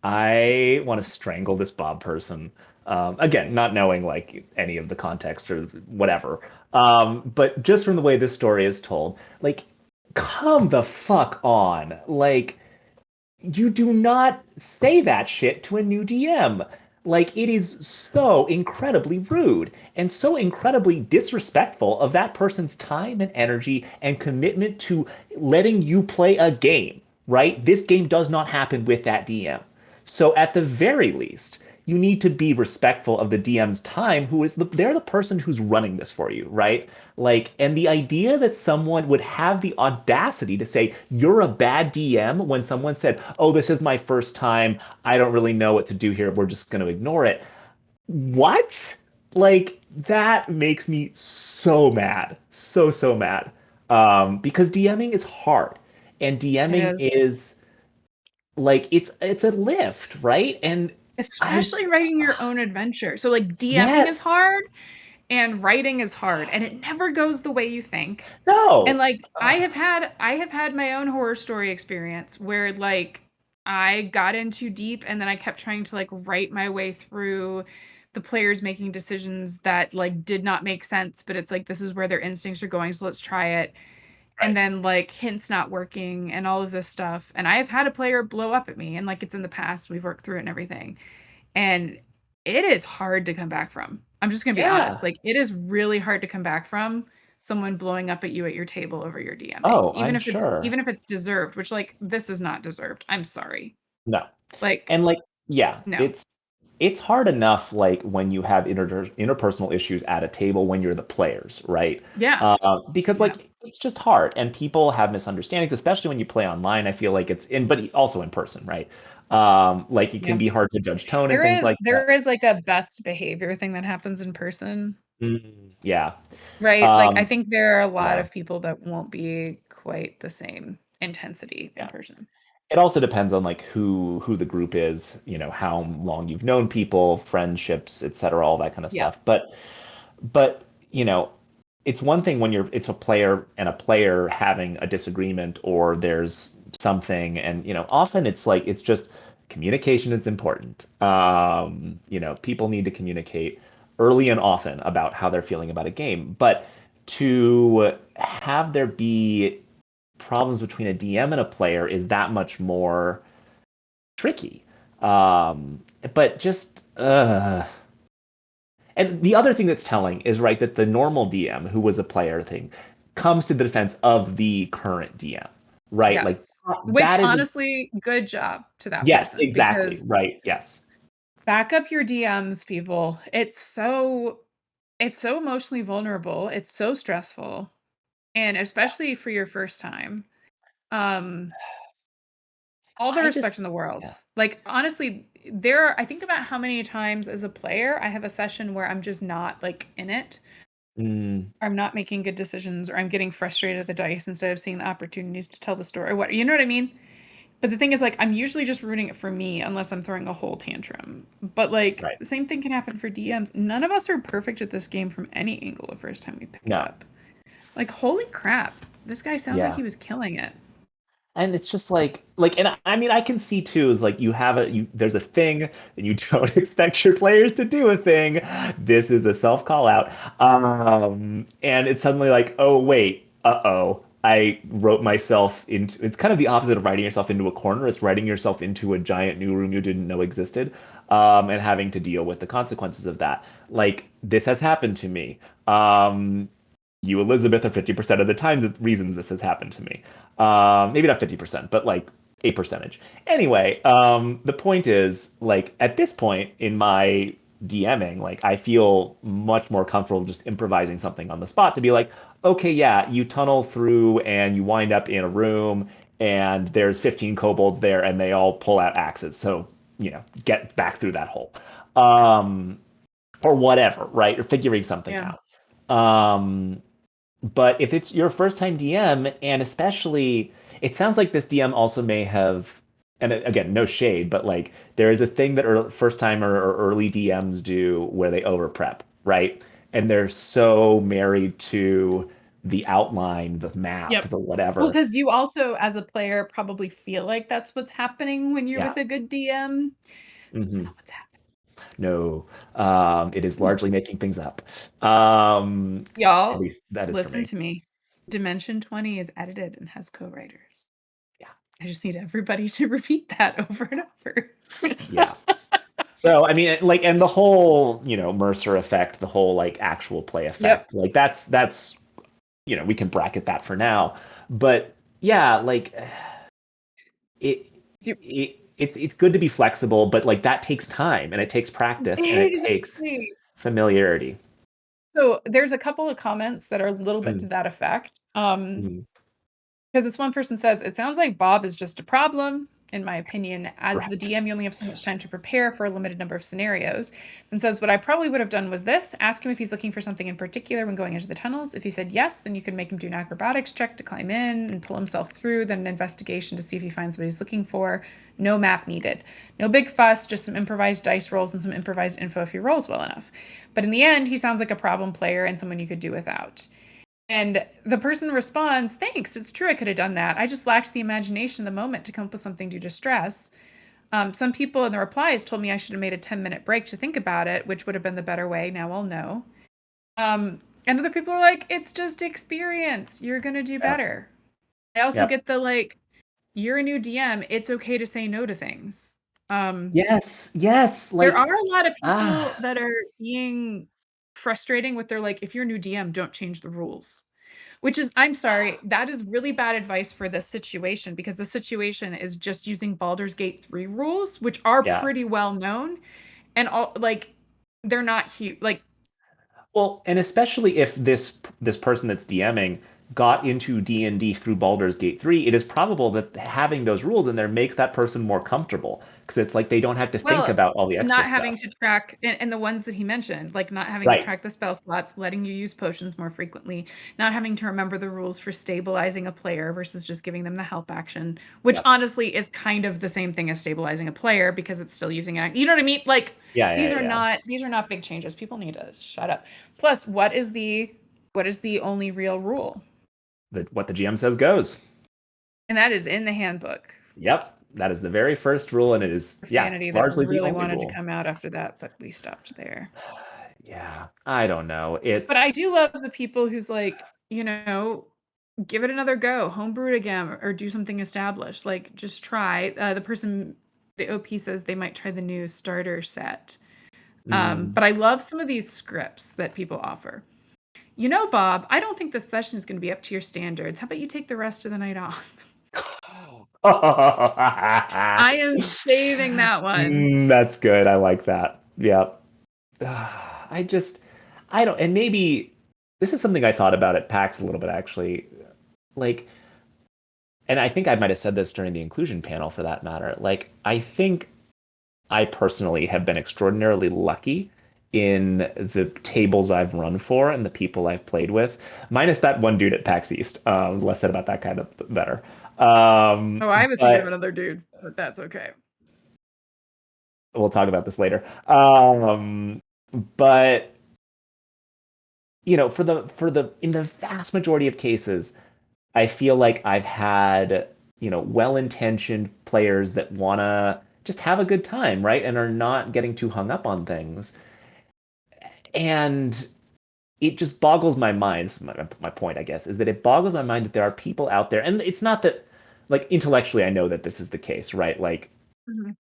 I want to strangle this Bob person. Again, not knowing like any of the context or whatever. But just from the way this story is told, like, come the fuck on. Like, you do not say that shit to a new DM. Like, it is so incredibly rude and so incredibly disrespectful of that person's time and energy and commitment to letting you play a game, right? This game does not happen with that DM. So, at the very least, you need to be respectful of the DM's time, they're the person who's running this for you, right? Like, and the idea that someone would have the audacity to say, you're a bad DM when someone said, oh, this is my first time. I don't really know what to do here. We're just going to ignore it. What? Like, that makes me so mad. So, so mad. Because DMing is hard. And It DMing is. is like, it's a lift, right? And I, Especially writing your own adventure. So, like, DMing is yes, hard and writing is hard, and it never goes the way you think. And no. like I have had my own horror story experience where like I got in too deep and then I kept trying to like write my way through the players making decisions that like did not make sense, but it's like this is where their instincts are going, so let's try it. And Right. then like hints not working and all of this stuff. And I have had a player blow up at me and like it's in the past, we've worked through it and everything. And it is hard to come back from. I'm just gonna be honest. Yeah. Like it is really hard to come back from someone blowing up at you at your table over your DMing. Oh, I'm sure. Even if it's deserved, which like this is not deserved. I'm sorry. No. Like, And like, yeah, no. it's hard enough like when you have interpersonal issues at a table when you're the players, right? Yeah. Because Yeah. like it's just hard and people have misunderstandings, especially when you play online. I feel like it's in, but also in person, right? Like it can Yeah. be hard to judge tone and There things is like that. there is like a best behavior thing that happens in person, Yeah. right? Like I Um, think there are a lot yeah. of people that won't be quite the same intensity in Yeah. person. It also depends on like who the group is, how long you've known people, friendships, et cetera, all that kind of Yeah. stuff. But it's one thing when it's a player and a player having a disagreement or there's something, and often it's like it's just communication is important. People need to communicate early and often about how they're feeling about a game. But to have there be problems between a DM and a player is that much more tricky. But just and the other thing that's telling is right that the normal DM who was a player thing comes to the defense of the current DM, right? Like Yes. Which that is honestly, good job to that yes, person exactly, because right, yes, back up your DMs, people. It's so emotionally vulnerable. It's so stressful. And especially for your first time. Um, all the I just respect in the world. yeah. Like honestly, I think about how many times as a player I have a session where I'm just not like in it. Mm, Or I'm not making good decisions or I'm getting frustrated at the dice instead of seeing the opportunities to tell the story or what you know what I mean? But the thing is, like, I'm usually just ruining it for me unless I'm throwing a whole tantrum. But like, right. the same thing can happen for DMs. None of us are perfect at this game from any angle the first time we pick it No. up. Like, holy crap, this guy sounds like Yeah. he was killing it. And it's just like, and I mean, I can see too is like there's a thing and you don't expect your players to do a thing. This is a self call out. And it's suddenly like, oh wait, uh-oh. I wrote myself into, it's kind of the opposite of writing yourself into a corner. It's writing yourself into a giant new room you didn't know existed, and having to deal with the consequences of that. Like this has happened to me. You, Elizabeth, are 50% of the time the reasons this has happened to me. Maybe not 50%, but like a percentage. Anyway, the point is, like, at this point in my DMing, like, I feel much more comfortable just improvising something on the spot to be like, okay, yeah, you tunnel through and you wind up in a room and there's 15 kobolds there and they all pull out axes. So, get back through that hole. Um, or whatever, right? Or figuring something Yeah. out. But if it's your first time DM, and especially, it sounds like this DM also may have, and again, no shade, but like there is a thing that first time or early DMs do where they over prep, right? And they're so married to the outline, the map, Yep. the Well, whatever. because you also, as a player, probably feel like that's what's happening when you're Yeah. with a good DM. It's Hmm. not what's happening. No, it is largely making things up. At Y'all, least that is for listen me. to me. Dimension 20 is edited and has co-writers. Yeah. I just need everybody to repeat that over and over. Yeah. So I mean, like, and the whole, Mercer effect, the whole like actual play Yep. effect, like that's we can bracket that for now. But yeah, like it, You- it's good to be flexible, but like that takes time and it takes practice and it takes Exactly. familiarity. So there's a couple of comments that are a little bit to Mm, that effect. mm, Because this one person says, it sounds like Bob is just a problem, in my opinion. As the correct. DM, you only have so much time to prepare for a limited number of scenarios. And says, what I probably would have done was this: ask him if he's looking for something in particular when going into the tunnels. If he said yes, then you could make him do an acrobatics check to climb in and pull himself through, then an investigation to see if he finds what he's looking for. No map needed. No big fuss, just some improvised dice rolls and some improvised info if he rolls well enough. But in the end, he sounds like a problem player and someone you could do without. And the person responds, thanks, it's true, I could have done that. I just lacked the imagination in the moment to come up with something due to stress. Some people in the replies told me I should have made a 10-minute break to think about it, which would have been the better way. Now I'll know. And other people are like, it's just experience. You're going to do Yeah. better. I also Yep. get the like, you're a new DM. It's okay to say no to things. Um, Yes. Yes. there Like are a lot of people ah. that are being frustrating with their like, if you're a new DM, don't change the rules. Which is, I'm sorry, that is really bad advice for this situation because the situation is just using Baldur's Gate 3 rules, which are Yeah. pretty well known and all like they're not huge. Like, Well, and especially if this person that's DMing got into D&D through Baldur's Gate 3, it is probable that having those rules in there makes that person more comfortable because it's like they don't have to think well, about all the extra not having stuff. to track and the ones that he mentioned, like not having to Right. track the spell slots, letting you use potions more frequently, not having to remember the rules for stabilizing a player versus just giving them the help action, which Yep. honestly is kind of the same thing as stabilizing a player because it's still using it. You know what I mean? Like Yeah, yeah, yeah. these are not big changes. People need to shut up. Plus, what is the only real rule? What the GM says goes. And that is in the handbook. Yep. That is the very first rule, and it is, yeah, Profanity that largely the really only wanted to rule. come out after that, but we stopped there. Yeah, I don't know. But I It's do love the people who's like, give it another go, homebrew it again, or do something established. Like, just try. The OP says they might try the new starter set. mm. But I love some of these scripts that people offer. Bob, I don't think this session is going to be up to your standards. How about you take the rest of the night off? I am saving that one. That's good. I like that. Yep. I just, I don't, and maybe this is something I thought about at PAX a little bit actually. Like, and I think I might have said this during the inclusion panel for that matter. Like, I think I personally have been extraordinarily lucky in the tables I've run for and the people I've played with, minus that one dude at PAX East. Less said about that kind of better. Oh, I was thinking of But another dude, but that's okay. we'll talk about this later. But for the in the vast majority of cases, I feel like I've had, well-intentioned players that wanna just have a good time, right? And are not getting too hung up on things. And it just boggles my mind. This is my point, I guess, is that it boggles my mind that there are people out there, and it's not that, like, intellectually, I know that this is the case, right? Like, Mhm.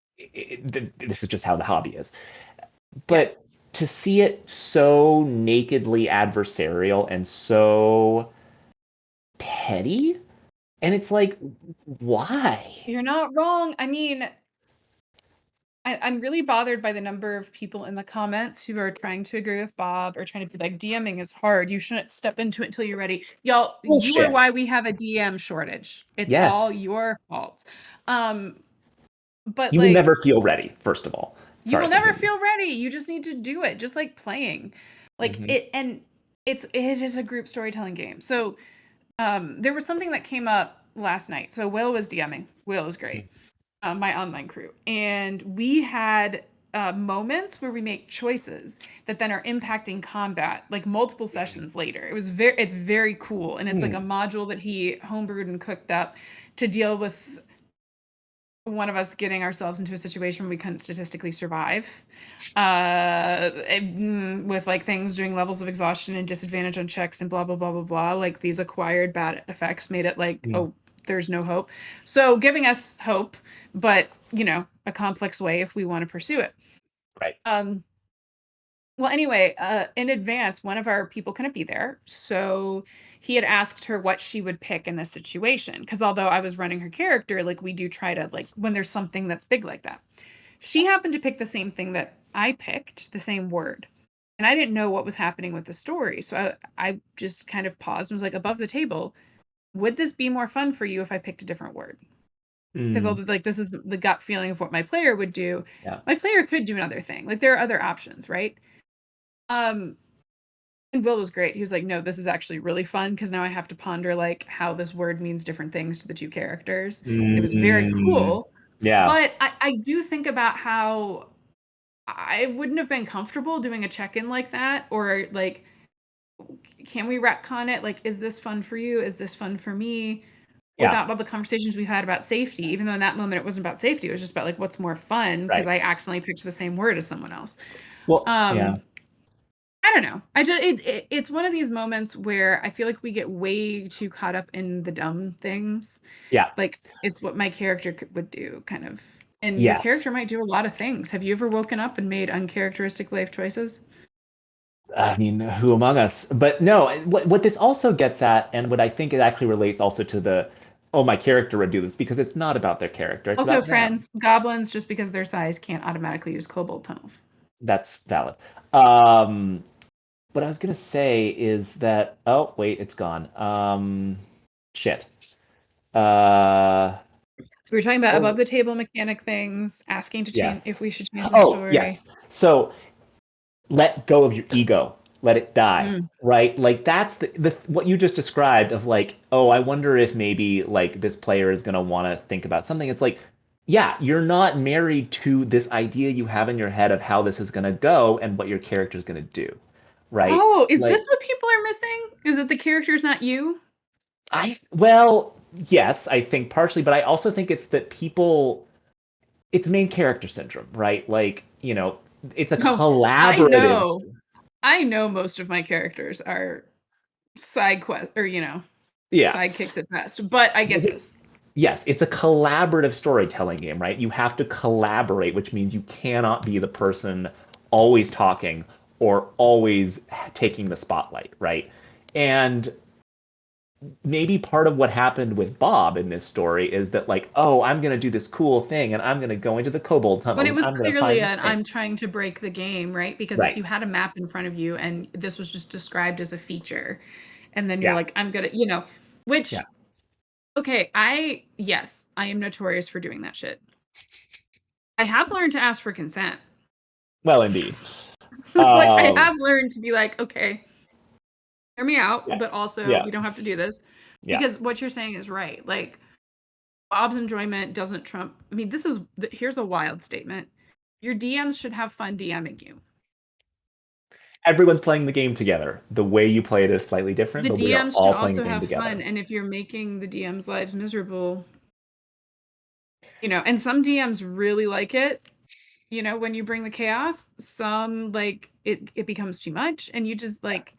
this is just how the hobby is. Yeah. But to see it so nakedly adversarial and so petty, and it's like, why? You're not wrong. I mean, I'm really bothered by the number of people in the comments who are trying to agree with Bob or trying to be like, DMing is hard. You shouldn't step into it until you're ready. Y'all, you are Bullshit. why we have a DM shortage. It's all Yes. your fault. Um, but You will like, never feel ready, first of all. you Sorry, will never continue. feel ready. You just need to do it, just like playing. Like Hmm. it, and it is a group storytelling game. So there was something that came up last night. So Will was DMing. Will is great. My online crew, and we had moments where we make choices that then are impacting combat, like multiple sessions later. It's very cool, and it's like a Hmm. module that he homebrewed and cooked up to deal with one of us getting ourselves into a situation where we couldn't statistically survive with like things doing levels of exhaustion and disadvantage on checks and blah blah blah blah blah, like these acquired bad effects made it like, Hmm. oh, there's no hope, so giving us hope, but a complex way if we want to pursue it. Right. um well, anyway, in advance, one of our people couldn't be there, so he had asked her what she would pick in this situation. Because although I was running her character, like we do try to like when there's something that's big like that. She happened to pick the same thing that I picked, the same word, and I didn't know what was happening with the story, so I just kind of paused and was like, above the table, would this be more fun for you if I picked a different word? Because Mm. although like this is the gut feeling of what my player would do, Yeah. my player could do another thing. Like there are other options, right? Um, And Will was great. He was like, "No, this is actually really fun because now I have to ponder like how this word means different things to the two characters." And it was very Mm. cool. Yeah. But I do think about how I wouldn't have been comfortable doing a check-in like that, or like, can we retcon it? Like, is this fun for you? Is this fun for me? Yeah. Without all the conversations we've had about safety, even though in that moment it wasn't about safety, it was just about like what's more fun because Right. I accidentally picked the same word as someone else. Well, yeah. Um, I don't know. It's one of these moments where I feel like we get way too caught up in the dumb things. Yeah. Like it's what my character would do, kind of. And your Yes. character might do a lot of things. Have you ever woken up and made uncharacteristic life choices? I mean, who among us? But no, what this also gets at, and what I think it actually relates also to the, oh, my character would do this, because it's not about their character, it's Also, about them. friends, goblins, just because their size, can't automatically use kobold tunnels. That's valid. Um, what I was gonna say is that, oh, wait, it's gone. Shit. Uh, So we were talking about above oh, the table mechanic things, asking to change yes. if we should change the Oh, story. yes. So let go of your ego, let it die, Mm. right? Like that's the what you just described of like, oh, I wonder if maybe like this player is going to want to think about something. It's like, yeah, you're not married to this idea you have in your head of how this is going to go and what your character is going to do, right? Oh, is this Like, what people are missing? Is that the character's not you? well, yes, I think partially, but I also think it's that people, it's main character syndrome, right? Like, it's a No, I collaborative. know. I know most of my characters are side quest or Yeah. sidekicks at best, but I get this. Yes, it's a collaborative storytelling game, right? You have to collaborate, which means you cannot be the person always talking or always taking the spotlight, right? And maybe part of what happened with Bob in this story is that, like, oh, I'm going to do this cool thing and I'm going to go into the kobold When tunnels it and was I'm going to clearly find this an thing. I'm trying to break the game, right? Because if Right. you had a map in front of you and this was just described as a feature, and then you're Yeah. like, I'm gonna, which, Yeah. okay, yes, I am notorious for doing that shit. I have learned to ask for consent. Well, indeed. Like, I Um, have learned to be like, okay, hear me out, yeah. but also Yeah. we don't have to do this. Yeah. Because what you're saying is right. Like, Bob's enjoyment doesn't trump. I mean, here's a wild statement. Your DMs should have fun DMing you. Everyone's playing the game together. The way you play it is slightly different, The but we are DMs should all playing the also game have fun, together. and if you're making the DMs' lives miserable, and some DMs really like it, when you bring the chaos, some like it becomes too much, and you just like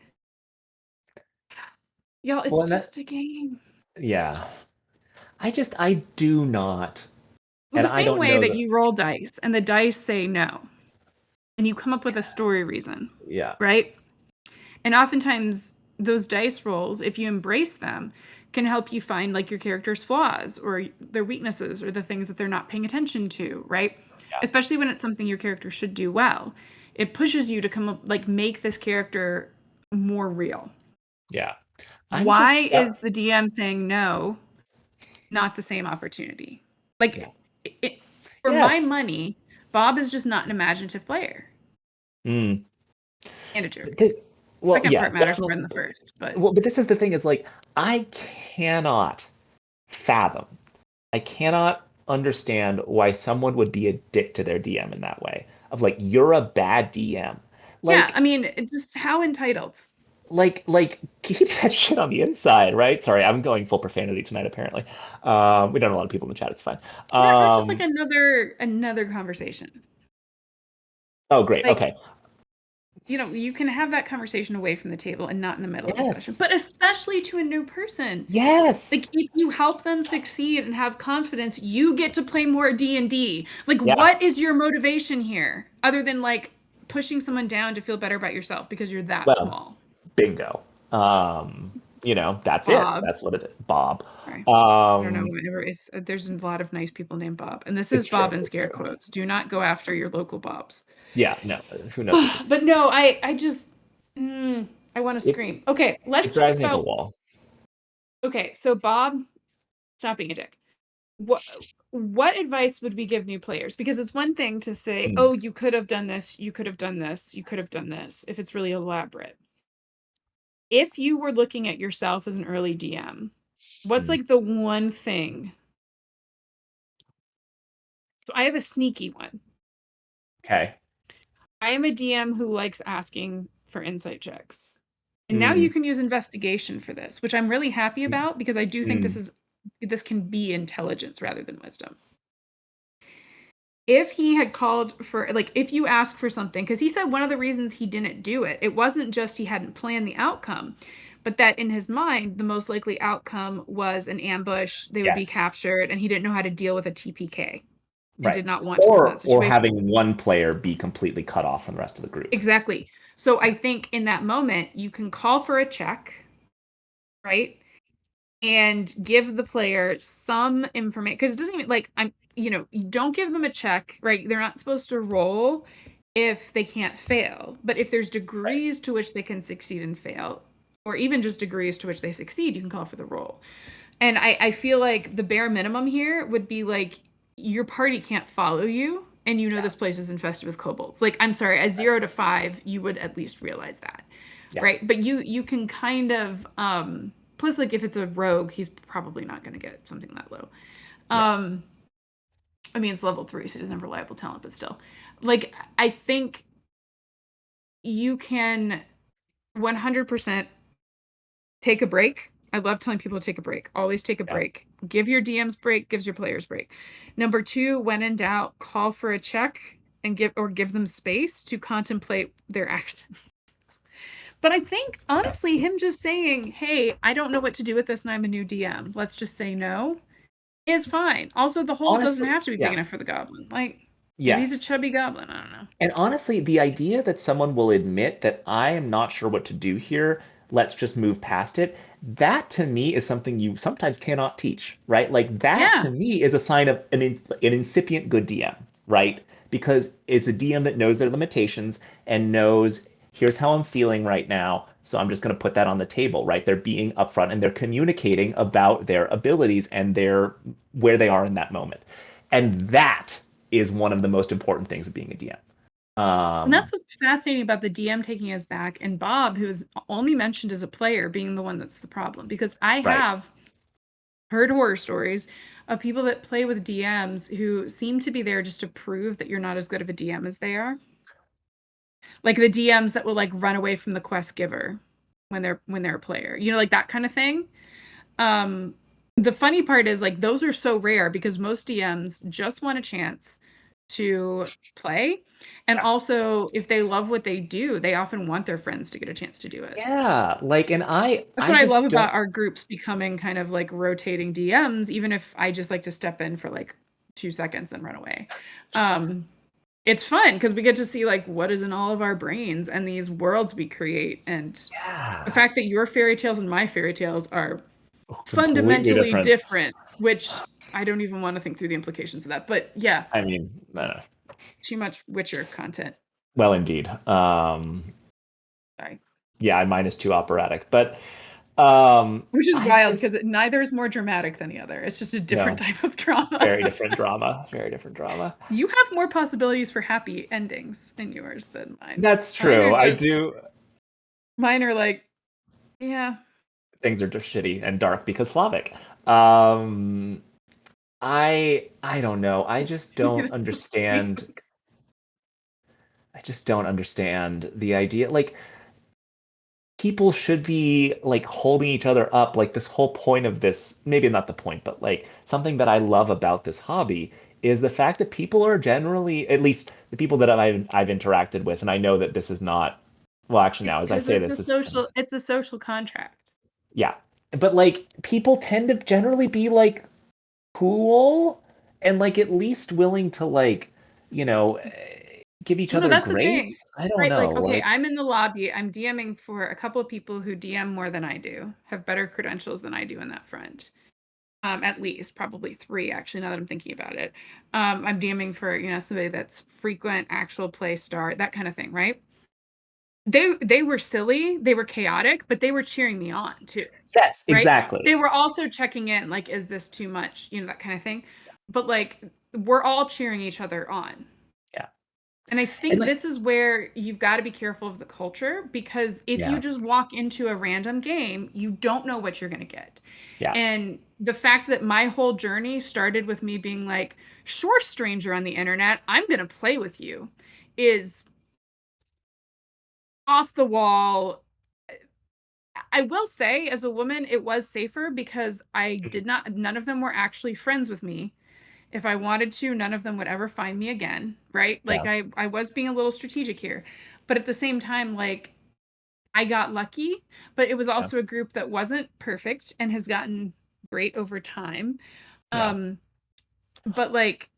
Y'all, Well, it's and that, just a game. yeah. I do not, Well, and the I same don't way know that that. you roll dice and the dice say no, and you come up with a story reason, Yeah, right? And oftentimes those dice rolls, if you embrace them, can help you find like your character's flaws or their weaknesses or the things that they're not paying attention to, right? yeah, Especially when it's something your character should do well. It pushes you to come up like make this character more real. yeah. I'm Why just is stuck. the DM saying no not the same opportunity? Yeah. Like for my Yes. money, Bob is just not an imaginative player Mm. and a jerk. Th- well, Second yeah, part matters more definitely. than the first, but Well, but this is the thing is like I cannot fathom. I cannot understand why someone would be a dick to their DM in that way. Of like, you're a bad DM. yeah, I Like, mean, just how entitled. keep that shit on the inside, right? Sorry, I'm going full profanity tonight, apparently. We don't have a lot of people in the chat, it's fine. That's just like Um, another conversation. oh, great. Like, Okay. you can have that conversation away from the table and not in the middle of a session, Yes. but especially to a new person. Like Yes. if you help them succeed and have confidence, you get to play more D&D. Like Yeah. what is your motivation here other than like pushing someone down to feel better about yourself because you're that Well, small? bingo. That's it. Bob. That's what it is. Bob. Sorry. I don't know Um, whatever is there's a lot of nice people named Bob. And this is it's true. Bob in It's scare true. quotes. Do not go after your local Bobs. Yeah, no, who knows what But no, I just I want to it scream. Okay, it let's talk drives me up a about wall. okay, so Bob, stop being a dick. What what advice would we give new players? Because it's one thing to say, Mm, "Oh, you could have done this, you could have done this, you could have done this," if it's really elaborate. If you were looking at yourself as an early DM, what's mm. like the one thing? So I have a sneaky one. Okay. I am a DM who likes asking for insight checks. And now you Mm, can use investigation for this, which I'm really happy mm, about because I do think mm. this can be intelligence rather than wisdom. If he had called for like if you ask for something, because he said one of the reasons he didn't do it, it wasn't just he hadn't planned the outcome, but that in his mind, the most likely outcome was an ambush, they would be Yes. captured, and he didn't know how to deal with a TPK and Right. did not want to be in that Or situation. having one player be completely cut off from the rest of the group. Exactly. So I Yeah. think in that moment, you can call for a check, right? And give the player some information because it doesn't even like you don't give them a check, right? They're not supposed to roll if they can't fail, but if there's Right. degrees to which they can succeed and fail, or even just degrees to which they succeed, you can call for the roll. And I feel like the bare minimum here would be like your party can't follow you and Yeah. this place is infested with kobolds. Like I'm sorry, a Right. 0 to 5, you would at least realize that. Yeah. Right? But you can kind of plus like if it's a rogue, he's probably not going to get something that low. Yeah. Um I mean it's level 3, so he doesn't have reliable talent, but still. Like I think you can 100% take a break. I love telling people to take a break. Always take a Yeah. break. Give your DMs break, gives your players break. Number 2, when in doubt, call for a check and give them space to contemplate their actions. But I think Yeah. honestly, him just saying, "Hey, I don't know what to do with this and I'm a new DM. Let's just say no," is fine. Also, the hole doesn't Honestly, have to be big yeah. enough for the goblin. Like maybe he's a Yes. chubby goblin. I don't know. And honestly, the idea that someone will admit that I am not sure what to do here, let's just move past it, that to me is something you sometimes cannot teach, right? Like that Yeah. to me is a sign of an incipient good DM, right? Because it's a DM that knows their limitations and knows here's how I'm feeling right now. So I'm just going to put that on the table, right? They're being upfront and they're communicating about their abilities and their where they are in that moment. And that is one of the most important things of being a DM. And that's what's fascinating about the DM taking us back and Bob, who is only mentioned as a player, being the one that's the problem. Because I Right. have heard horror stories of people that play with DMs who seem to be there just to prove that you're not as good of a DM as they are. Like the DMs that will like run away from the quest giver when they're a player. Like that kind of thing. Um the funny part is like those are so rare because most DMs just want a chance to play. And Yeah. also, if they love what they do, they often want their friends to get a chance to do it. Yeah, like, and That's I what I love just don't. about our groups becoming kind of like rotating DMs, even if I just like to step in for like 2 seconds and run away. Um, it's fun because we get to see like what is in all of our brains and these worlds we create. And the Yeah, fact that your fairy tales and my fairy tales are completely fundamentally different. different, which I don't even want to think through the implications of that. But yeah, I mean, too much Witcher content. well, indeed. Sorry. Yeah, mine is too operatic, but Which is I wild just because neither is more dramatic than the other. It's just a different no, type of drama. very different drama, very different drama. You have more possibilities for happy endings in yours than mine. That's Mine are true. I just, do. mine are like, yeah. Things are just shitty and dark because Slavic. Um, I don't know. That's so funny. I just don't understand the idea. Like people should be like holding each other up. Like this whole point of this, maybe not the point, but like something that I love about this hobby is the fact that people are generally, at least the people that I've interacted with, and I know that this is not, well, actually now It's as I because say this, this is gonna, it's a social contract. yeah. But like people tend to generally be like cool and like at least willing to like, you know, give each Well, no, other that's the thing, grace. I don't right? know. Like, okay, Like, I'm in the lobby. I'm DMing for a couple of people who DM more than I do, have better credentials than I do in that front. At least probably three, actually, now that I'm thinking about it. I'm DMing for, somebody that's frequent, actual play star, that kind of thing, right? They were silly, they were chaotic, but they were cheering me on too, yes, right? exactly. They were also checking in, like, is this too much? That kind of thing. But like we're all cheering each other on. Yeah. And I And think like, this is where you've got to be careful of the culture because if you yeah, just walk into a random game, you don't know what you're going to get. yeah. And the fact that my whole journey started with me being like, sure, stranger on the internet, I'm going to play with you, is off the wall. I will say, as a woman, it was safer because none of them were actually friends with me. If I wanted to, none of them would ever find me again, right? Like Yeah. I was being a little strategic here. But at the same time, like I got lucky, but it was Yeah. also a group that wasn't perfect and has gotten great over time. Yeah. Um, but like,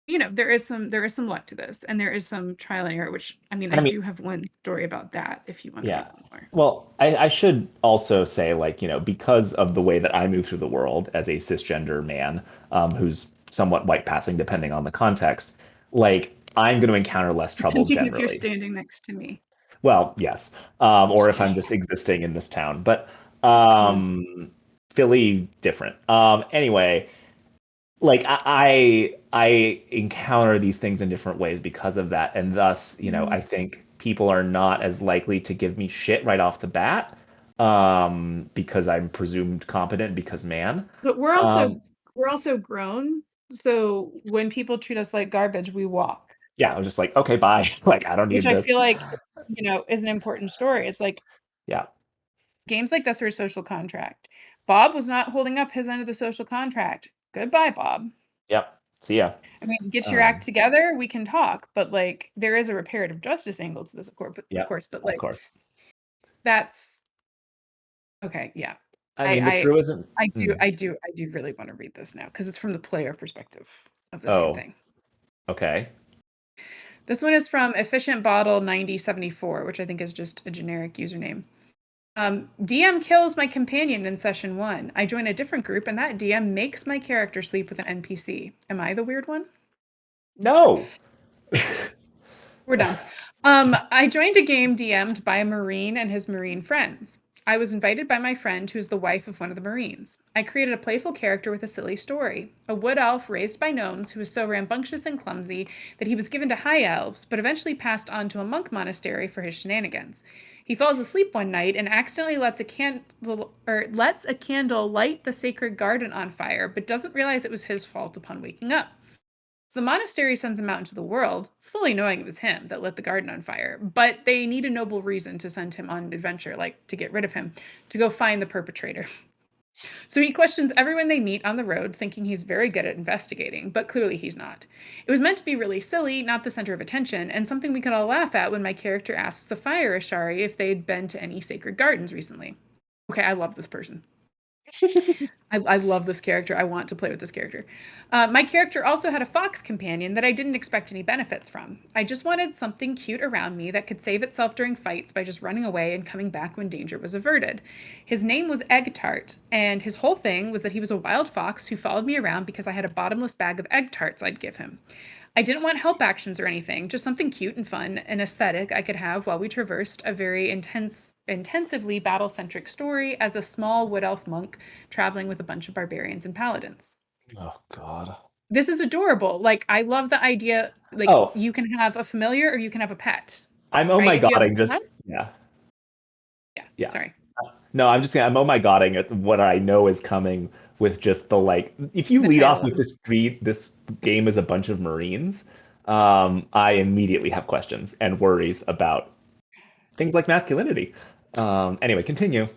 there is some luck to this and there is some trial and error, which I mean, I And I mean, do have one story about that if you want to yeah. hear one more. Well, I should also say, like, because of the way that I move through the world as a cisgender man, who's somewhat white passing, depending on the context, like, I'm going to encounter less trouble Only if you're generally. standing next to me. Well, yes. I'm Or just if I'm kidding. just existing in this town. But Mhm. Philly, different. Anyway, like I encounter these things in different ways because of that, and thus, I Mhm. think people are not as likely to give me shit right off the bat, because I'm presumed competent because man. But Um, we're also grown. So when people treat us like garbage, we walk, yeah, I was just like, okay, bye. Like, I don't which need I this. feel like, is an important story. It's like Yeah. games like this are a social contract. Bob was not holding up his end of the social contract. Goodbye, Bob. Yep. See ya. I mean, get your act Um, together, we can talk, but like there is a reparative justice angle to this, of yep. course, but Of like course. that's okay, yeah. I mean, the I truism. I do really want to read this now because it's from the player perspective of the same Oh, thing. okay. This one is from Efficient Bottle 9074, which I think is just a generic username. DM kills my companion in session one. I join a different group, and that DM makes my character sleep with an NPC. Am I the weird one? No. We're done. I joined a game DM'd by a Marine and his Marine friends. I was invited by my friend, who is the wife of one of the Marines. I created a playful character with a silly story. A wood elf raised by gnomes who was so rambunctious and clumsy that he was given to high elves, but eventually passed on to a monk monastery for his shenanigans. He falls asleep one night and accidentally lets a candle light the sacred garden on fire, but doesn't realize it was his fault upon waking up. So the monastery sends him out into the world, fully knowing it was him that lit the garden on fire, but they need a noble reason to send him on an adventure, like to get rid of him, to go find the perpetrator. So he questions everyone they meet on the road, thinking he's very good at investigating, but clearly he's not. It was meant to be really silly, not the center of attention, and something we could all laugh at when my character asks Sapphire Ashari if they'd been to any sacred gardens recently. Okay, I love this person. I love this character. I want to play with this character. My character also had a fox companion that I didn't expect any benefits from. I just wanted something cute around me that could save itself during fights by just running away and coming back when danger was averted. His name was Egg Tart, and his whole thing was that he was a wild fox who followed me around because I had a bottomless bag of egg tarts I'd give him. I didn't want help actions or anything, just something cute and fun, an aesthetic I could have while we traversed a very intensively battle-centric story as a small wood elf monk traveling with a bunch of barbarians and paladins. Oh God. This is adorable. Like, I love the idea, like, Oh, you can have a familiar or you can have a pet, I'm oh right? my If you have godding a pet, just yeah. yeah, Yeah. sorry, No, I'm just saying I'm oh my godding at what I know is coming with just the like if you the lead tail off with end. this game is a bunch of Marines, I immediately have questions and worries about things like masculinity. Anyway, continue.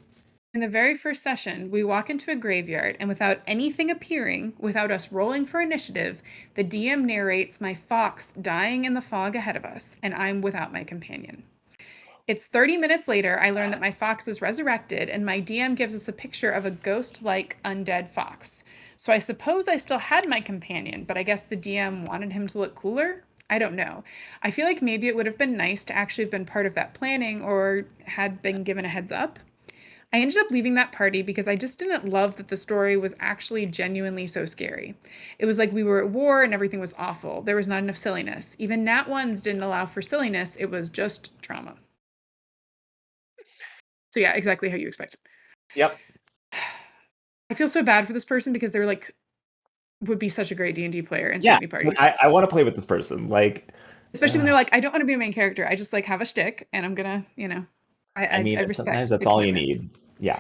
In the very first session, we walk into a graveyard, and without anything appearing, without us rolling for initiative, the DM narrates my fox dying in the fog ahead of us, and I'm without my companion. It's 30 minutes later, I learn that my fox is resurrected, and my DM gives us a picture of a ghost like undead fox. So I suppose I still had my companion, but I guess the DM wanted him to look cooler? I don't know. I feel like maybe it would have been nice to actually have been part of that planning or had been given a heads up. I ended up leaving that party because I just didn't love that the story was actually genuinely so scary. It was like we were at war and everything was awful. There was not enough silliness. Even Nat ones didn't allow for silliness, it was just trauma. So yeah, exactly how you expected. Yep. I feel so bad for this person because they're like would be such a great D&D player and so Yeah. many parties. I want to play with this person. Like, Especially when they're like, I don't want to be a main character. I just like have a shtick and I'm gonna, I I I, mean, I sometimes respect that's the all you commitment. need. Yeah.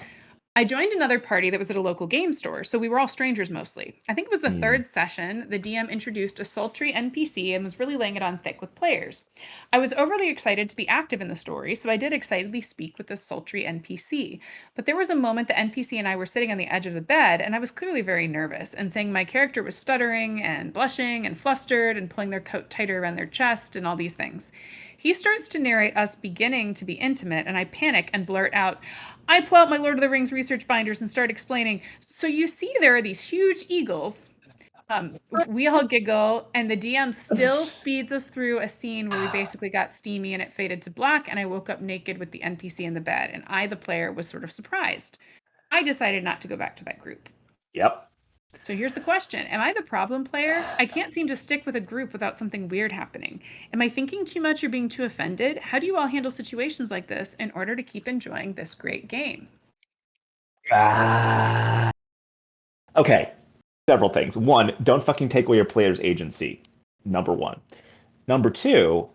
I joined another party that was at a local game store, so we were all strangers mostly. I think it was the Mm. third session. The DM introduced a sultry NPC and was really laying it on thick with players. I was overly excited to be active in the story, so I did excitedly speak with this sultry NPC. But there was a moment the NPC and I were sitting on the edge of the bed, and I was clearly very nervous and saying my character was stuttering and blushing and flustered and pulling their coat tighter around their chest and all these things. He starts to narrate us beginning to be intimate, and I panic and blurt out, I pull out my Lord of the Rings research binders and start explaining. So you see, there are these huge eagles. We all giggle, and the DM still speeds us through a scene where we basically got steamy and it faded to black, and I woke up naked with the NPC in the bed, and I, the player, was sort of surprised. I decided not to go back to that group. Yep. So here's the question. Am I the problem player? I can't seem to stick with a group without something weird happening. Am I thinking too much or being too offended? How do you all handle situations like this in order to keep enjoying this great game? Ah. Okay. Several things. One, don't fucking take away your player's agency. Number one. Number two,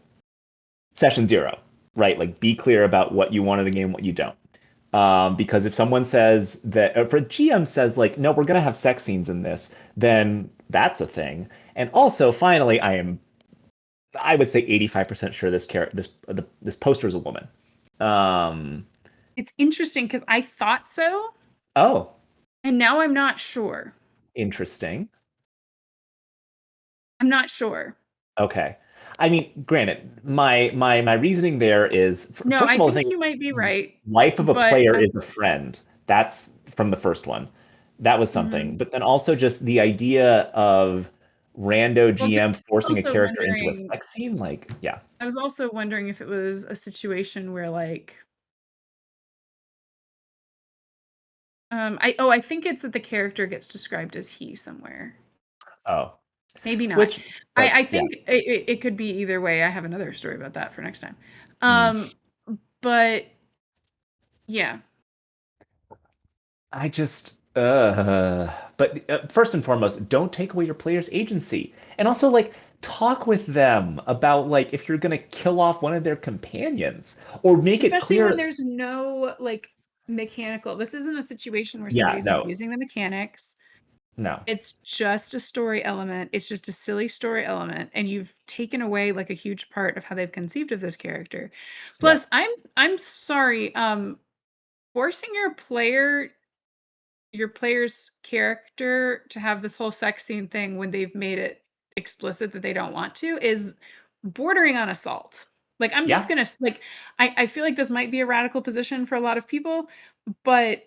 session zero, right? Like be clear about what you want in the game, what you don't. Because if someone says that, if a GM says like, no, we're gonna have sex scenes in this, then that's a thing. And also, finally, I would say 85% sure this poster is a woman. Um, It's interesting because I thought so, oh, and now I'm not sure. interesting. I'm not sure. Okay. I mean, granted, my reasoning there is No, first I of all, the think thing you might be right, life of a but player is a friend. That's from the first one. That was something. mm, But then also just the idea of rando well, 'cause GM I was forcing a also character into a wondering. sex scene, like, yeah. I was also wondering if it was a situation where like, I think it's that the character gets described as he somewhere. Oh, Maybe not. which, I but yeah. think it could be either way. I have another story about that for next time. Mm. Um, but yeah, I just, but first and foremost, don't take away your player's agency. And also, like, talk with them about, like, if you're going to kill off one of their companions or make it especially when clear. there's no like mechanical. This isn't a situation where Yeah, somebody's no, abusing the mechanics. no. It's just a story element. It's just a silly story element, and you've taken away like a huge part of how they've conceived of this character. Yeah. Plus, I'm sorry, forcing your player. your player's character to have this whole sex scene thing when they've made it explicit that they don't want to is bordering on assault. Like, I'm just Yeah. gonna like, I feel like this might be a radical position for a lot of people, but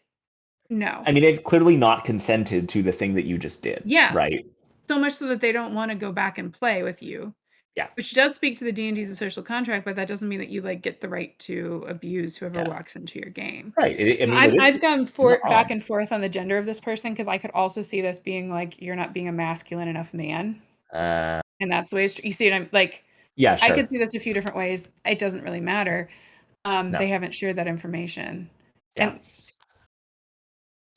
no. I mean, they've clearly not consented to the thing that you just did, Yeah, right? so much so that they don't wanna go back and play with you, Yeah. which does speak to the D&D's a social contract, but that doesn't mean that you, like, get the right to abuse whoever Yeah. walks into your game. Right. I Now mean, it is I've gone you're not back wrong. and forth on the gender of this person because I could also see this being like, you're not being a masculine enough man, Uh, and that's the way you see it, I'm like, yeah, I could sure. see this a few different ways, it doesn't really matter, No. they haven't shared that information, Yeah. and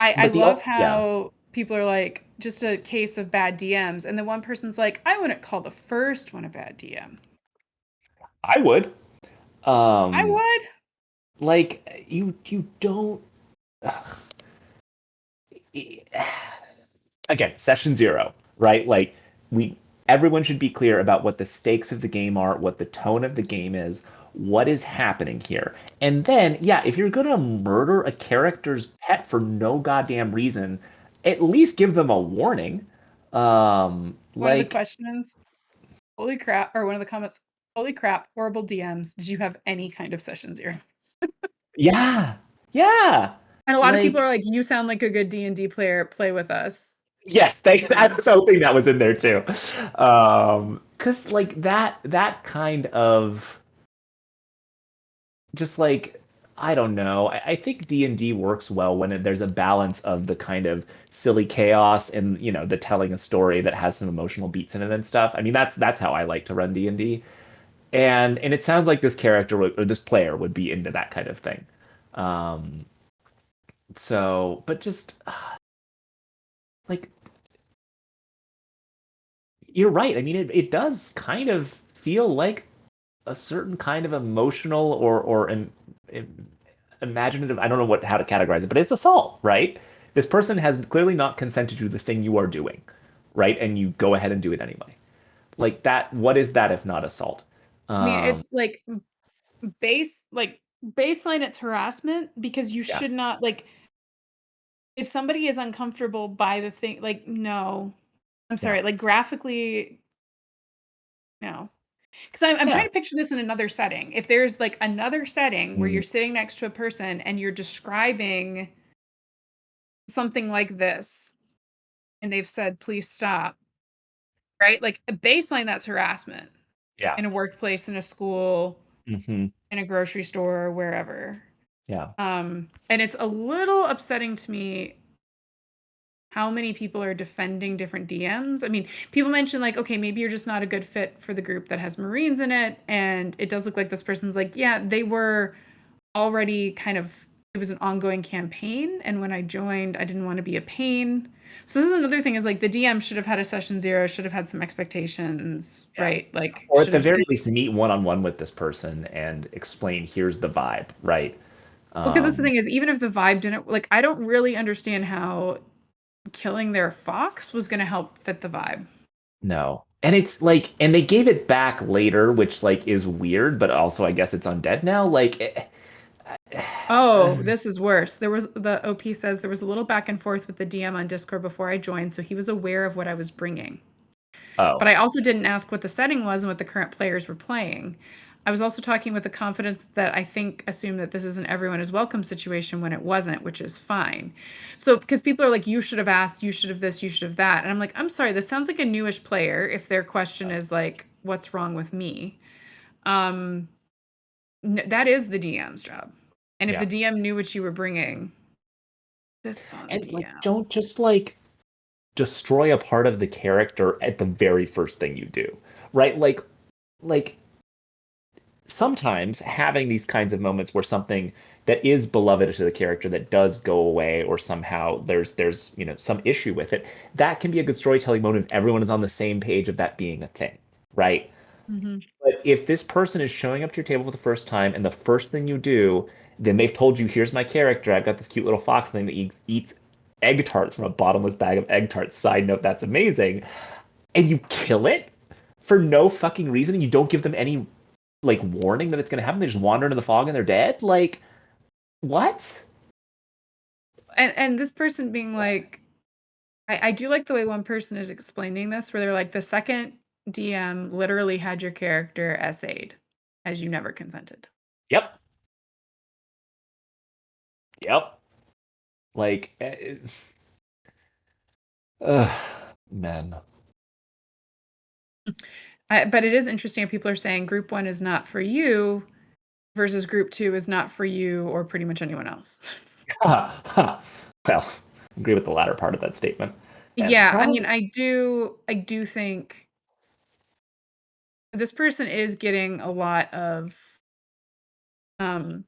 I But love yeah, how people are like, "Just a case of bad DMs," and then one person's like, "I wouldn't call the first one a bad DM." I would. I Um, would. like you don't again, session zero, right? Like we everyone should be clear about what the stakes of the game are, what the tone of the game is, what is happening here. And then, yeah, if you're gonna murder a character's pet for no goddamn reason, at least give them a warning. One of the Like, questions, "Holy crap," or one of the comments, "Holy crap, horrible DMs. Did you have any kind of session 0?" yeah, yeah. And a lot of people are Like, like, "You sound like a good D&D player, play with us." yes, I Um, was hoping that was in there too. 'Cause like that kind of just like I don't know. I think D&D works well when there's a balance of the kind of silly chaos and the telling a story that has some emotional beats in it and stuff. I mean that's how I like to run D&D. And it sounds like this character or this player would be into that kind of thing. Um, so, but just like you're right. I mean it does kind of feel like a certain kind of emotional or an imaginative, I don't know how to categorize it, but it's assault, right? This person has clearly not consented to the thing you are doing, right? And you go ahead and do it anyway. Like that, what is that if not assault? I mean, Um, it's like baseline, it's harassment because you yeah, should not like, if somebody is uncomfortable by the thing, like, no. I'm yeah, sorry, like, graphically, no. 'Cause I'm trying yeah, to picture this in another setting. If there's, like, another setting where mm, you're sitting next to a person and you're describing something like this, and they've said, "Please stop," right? Like, a baseline, that's harassment yeah, in a workplace, in a school, hmm in a grocery store, wherever. yeah, And it's a little upsetting to me how many people are defending different DMs. I mean, people mention like, okay, maybe you're just not a good fit for the group that has Marines in it. And it does look like this person's like, yeah, they were already kind of, it was an ongoing campaign. And when I joined, I didn't want to be a pain. So this is another thing is like the DM should have had a session 0, should have had some expectations, yeah. right? Like Or at should the have, very least, meet one on one with this person and explain, here's the vibe, right? because that's the Um, thing is even if the vibe didn't like, I don't really understand how killing their fox was going to help fit the vibe. no. And it's like, and they gave it back later, which like is weird, but also I guess it's undead now. Like, Oh, this is worse. There was the OP says there was a little back and forth with the DM on Discord before I joined, so he was aware of what I was bringing. But oh, I also didn't ask what the setting was and what the current players were playing. I was also talking with the confidence that I think assumed that this is an everyone is welcome situation when it wasn't, which is fine. So, because people are like, you should have asked, you should have this, you should have that. And I'm like, I'm sorry, this sounds like a newish player if their question is like, what's wrong with me? Um, that is the DM's job. And if the yeah. DM knew what you were bringing, this is on the And like, DM. don't just like destroy a part of the character at the very first thing you do, right? Like sometimes having these kinds of moments where something that is beloved to the character that does go away or somehow there's some issue with it, that can be a good storytelling moment if everyone is on the same page of that being a thing, right? Mhm. But if this person is showing up to your table for the first time and the first thing you do, then they've told you, here's my character. I've got this cute little fox thing that eats egg tarts from a bottomless bag of egg tarts. Side note, that's amazing. And you kill it for no fucking reason. And you don't give them any like warning that it's going to happen. They just wander into the fog and they're dead. Like, what? And this person being like, I do like the way one person is explaining this, where they're like, the second DM literally had your character essayed as you never consented. Yep. Yep. Like, men. But it is interesting. People are saying group one is not for you versus group two is not for you or pretty much anyone else. Well, I agree with the latter part of that statement. And Yeah, I mean, probably, I do think this person is getting a lot of um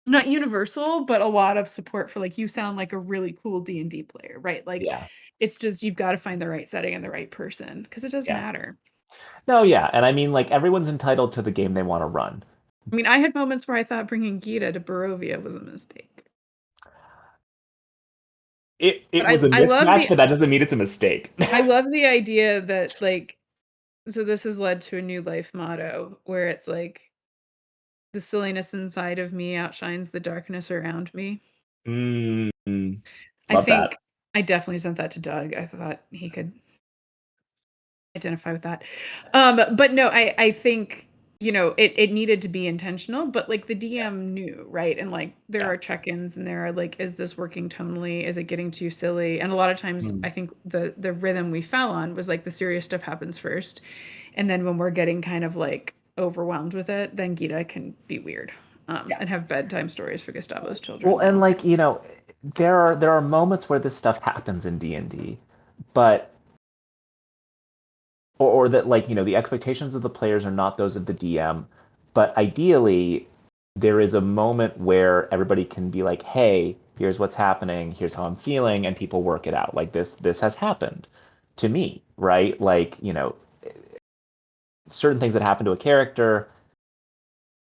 not universal, but a lot of support for like you sound like a really cool D&D player, right? Like yeah, it's just you've got to find the right setting and the right person because it does yeah. matter. No, yeah. And I mean, like, everyone's entitled to the game they want to run. I mean, I had moments where I thought bringing Gita to Barovia was a mistake. It But was a I love mismatch, but that doesn't mean it's a mistake. the idea that like so this has led to a new life motto where it's like the silliness inside of me outshines the darkness around me. Mm, I love that. think I definitely sent that to Doug. I thought he could identify with that. But no, I think, it needed to be intentional, but like the Yeah, DM knew, right? And like there yeah. are check-ins and there are like, is this working tonally? Is it getting too silly? And a lot of times Mm, I think the rhythm we fell on was like the serious stuff happens first. And then when we're getting kind of like overwhelmed with it, then Gita can be weird. yeah. And have bedtime stories for Gustavo's Well, children. and like, there are moments where this stuff happens in D&D, but or that, like, the expectations of the players are not those of the DM, but ideally there is a moment where everybody can be like, hey, here's what's happening, here's how I'm feeling, and people work it out. Like, this has happened to me, right? Like, certain things that happen to a character,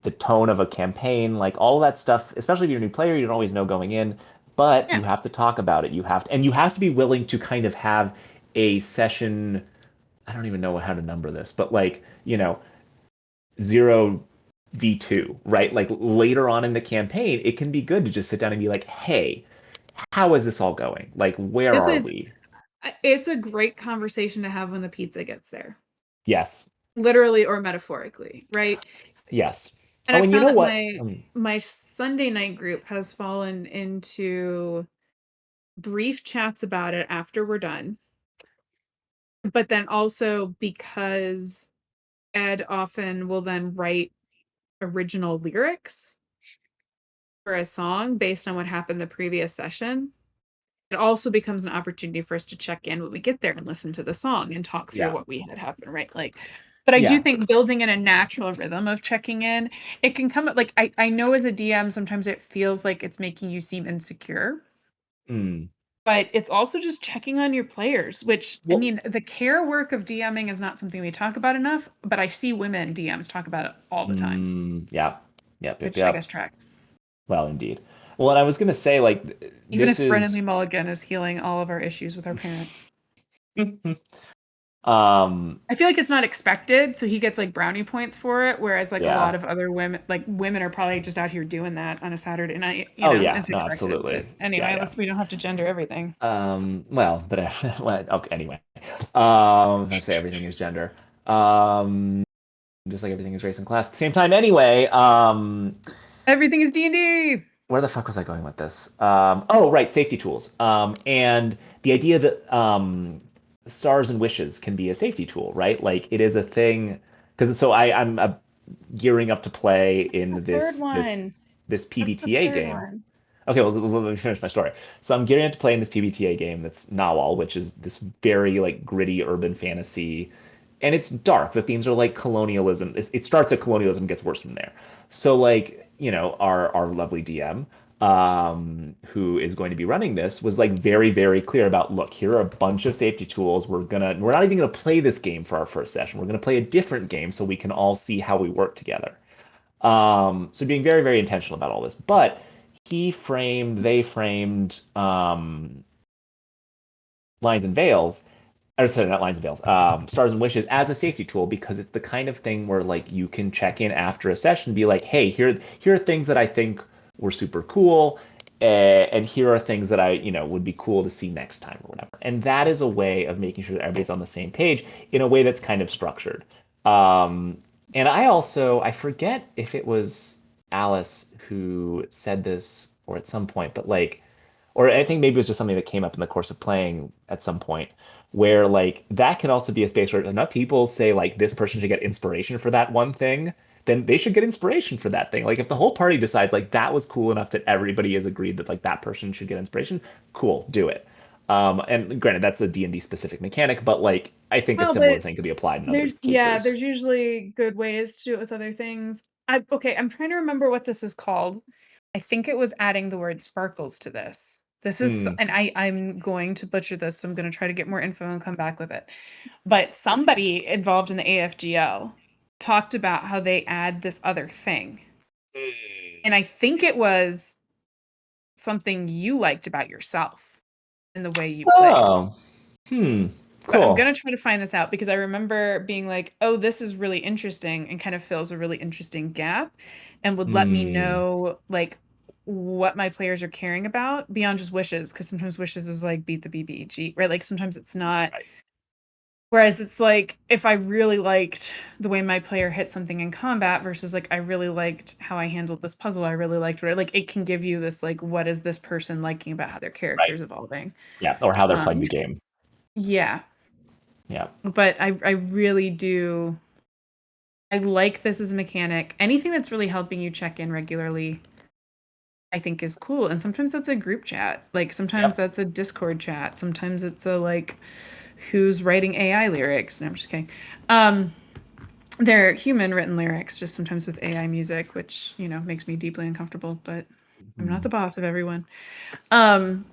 the tone of a campaign, like all that stuff, especially if you're a new player, you don't always know going in, but you Yeah. have to talk about it. And you have to be willing to kind of have a session. I don't even know how to number this, but like, 0v2, right? Like later on in the campaign, it can be good to just sit down and be like, hey, how is this all going? Like, where This are is we? it's a great conversation to have when the pizza gets there. Yes. Literally or metaphorically, right? Yes. And Oh, I and you found know that what? my Sunday night group has fallen into brief chats about it after we're done. But then also because Ed often will then write original lyrics for a song based on what happened the previous session. It also becomes an opportunity for us to check in when we get there and listen to the song and talk through Yeah. what we had happened, right? Like, but I do Yeah. think building in a natural rhythm of checking in, it can come like I know as a DM, sometimes it feels like it's making you seem insecure, Mm. but it's also just checking on your players, which I Well, mean, the care work of DMing is not something we talk about enough, but I see women DMs talk about it all the time, yeah. Yep, yep, which I yep. guess tracks. Well, indeed. Well, and I was gonna say, like, Even this if Brennan Lee is Mulligan is healing all of our issues with our parents. um I feel like it's not expected, so he gets like brownie points for it, whereas like a lot yeah. of other women are probably just out here doing that on a Saturday night, Oh yeah, it's no, expected. But absolutely. Yeah, anyway, yeah. we don't have to gender everything. Well, but well, okay, anyway. I say everything is gender. Just like everything is race and class at the same time. Anyway, Everything is D&D. where the fuck was I going with this? Oh, right, safety tools. And the idea that stars and wishes can be a safety tool, right? Like it is a thing. Because so I'm gearing up to play The in third this one. That's the PBTA third game. one. Okay, well, let me finish my story. So I'm gearing up to play in this PBTA game that's Nawal, which is this very like gritty urban fantasy, and it's dark. The themes are like colonialism. It starts at colonialism, gets worse from there. So like, our lovely DM, who is going to be running this, was like very, very clear about, look, here are a bunch of safety tools. We're not even gonna play this game for our first session. We're gonna play a different game so we can all see how we work together. So being very, very intentional about all this. But they framed Lines and Veils, or sorry, not Lines and Veils, Stars and Wishes as a safety tool because it's the kind of thing where like you can check in after a session, and be like, hey, here are things that I think were super cool, and here are things that I, would be cool to see next time or whatever. And that is a way of making sure that everybody's on the same page in a way that's kind of structured. Um, and I forget if it was Alice who said this or at some point, but like, or I think maybe it was just something that came up in the course of playing at some point where like that can also be a space where enough people say like this person should get inspiration for that one thing, then they should get inspiration for that thing. Like if the whole party decides like that was cool enough that everybody has agreed that like that person should get inspiration, cool, do it. And granted, that's a D&D specific mechanic, but like I think a Well, similar but thing could be applied in other there's yeah, cases. there's usually good ways to do it with other things. I'm trying to remember what this is called. I think it was adding the word sparkles to this. This is Hmm. and I'm going to butcher this, so I'm gonna try to get more info and come back with it. But somebody involved in the AFGL talked about how they add this other thing. And I think it was something you liked about yourself in the way you played. Oh, hmm. But I'm Cool. gonna try to find this out because I remember being like, "Oh, this is really interesting," and kind of fills a really interesting gap and would let me Hmm. know like what my players are caring about beyond just wishes, because sometimes wishes is like beat the BBEG, right? Like sometimes it's not. Right. Whereas it's like if I really liked the way my player hit something in combat versus like I really liked how I handled this puzzle, I really liked what like it can give you this like what is this person liking about how their Right. character's evolving. Yeah. Or how they're playing Um the game. yeah, Yeah. but I really do I like this as a mechanic. Anything that's really helping you check in regularly, I think is cool. And sometimes that's a group chat. Like sometimes Yep. that's a Discord chat. Sometimes it's a like who's writing AI lyrics. No, I'm just kidding. Um, they're human written lyrics, just sometimes with AI music, which, makes me deeply uncomfortable, but I'm not the Mhm. boss of everyone. Um,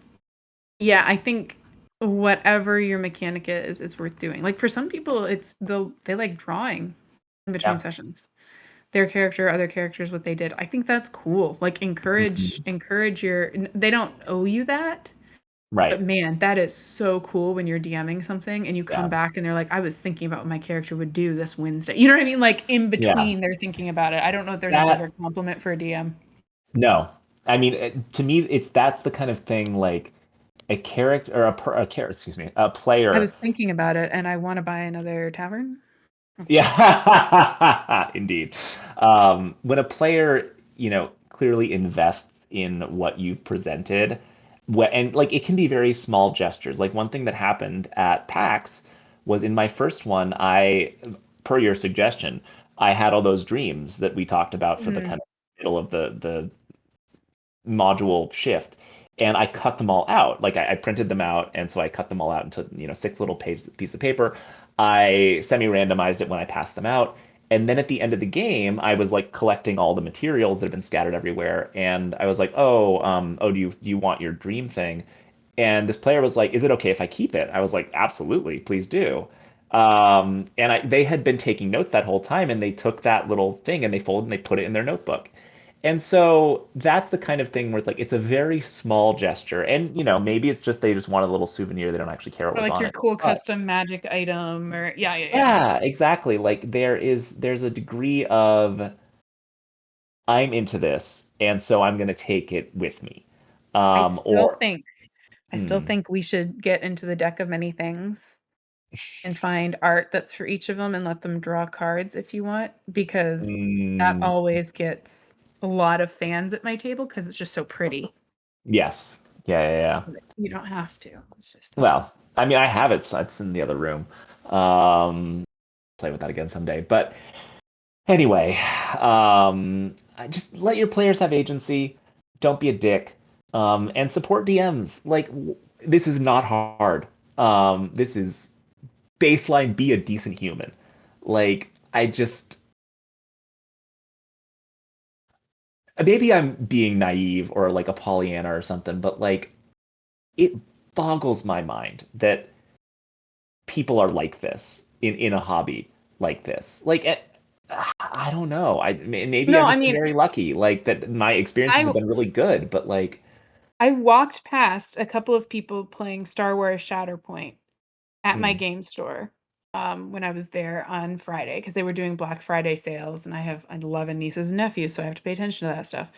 yeah, I think whatever your mechanic is, it's worth doing. Like for some people, they like drawing in between Yeah. sessions. Their character, other characters, what they did. I think that's cool. Like Mhm. encourage they don't owe you that, but Right. man, that is so cool when you're DMing something and you come Yeah. back and they're like, I was thinking about what my character would do this Wednesday. You know what I mean? Like in Yeah. between they're thinking about it. I don't know if there's a bigger That compliment for a DM. no. I mean, to me, that's the kind of thing like a character or a character, excuse me, a I player. was thinking about it and I want to buy another tavern. I'm just kidding. Yeah, indeed. When a player, clearly invests in what you've presented, and like it can be very small gestures. Like one thing that happened at PAX was in my first one, per your suggestion, I had all those dreams that we talked about for the Mhm. kind of middle of the module shift, and I cut them all out. Like I printed them out, and so I cut them all out into six little piece of paper. I semi-randomized it when I passed them out, and then at the end of the game, I was like collecting all the materials that have been scattered everywhere, and I was like, oh, do you want your dream thing? And this player was like, "Is it okay if I keep it?" I was like, "Absolutely, please do." And they had been taking notes that whole time, and they took that little thing and they folded and they put it in their notebook. And so that's the kind of thing where it's like it's a very small gesture. And maybe it's just they just want a little souvenir. They don't actually care what Or was like on your it. cool But custom magic item or yeah, yeah, yeah. yeah, exactly. Like there's a degree of I'm into this, and so I'm gonna take it with me. I Um, still or think I still hmm, think we should get into the deck of many things and find art that's for each of them and let them draw cards if you want, because that mm, always gets a lot of fans at my table because it's just so pretty. yes. Yeah, yeah, yeah. But you don't have to. It's just Well, I mean I have it, so it's in the other room. Play with that again someday. But anyway, just let your players have agency. Don't be a dick. And support DMs. Like this is not hard. This is baseline. Be a decent human. Like I just maybe I'm being naive or like a Pollyanna or something, but like it boggles my mind that people are like this in a hobby like this. Like I don't know. Maybe no, I've I just been mean, very lucky, like that my experiences I have been really good, but like, I walked past a couple of people playing Star Wars Shatterpoint at my hmm, game store, when I was there on Friday because they were doing Black Friday sales, and I have 11 nieces and nephews, so I have to pay attention to that stuff.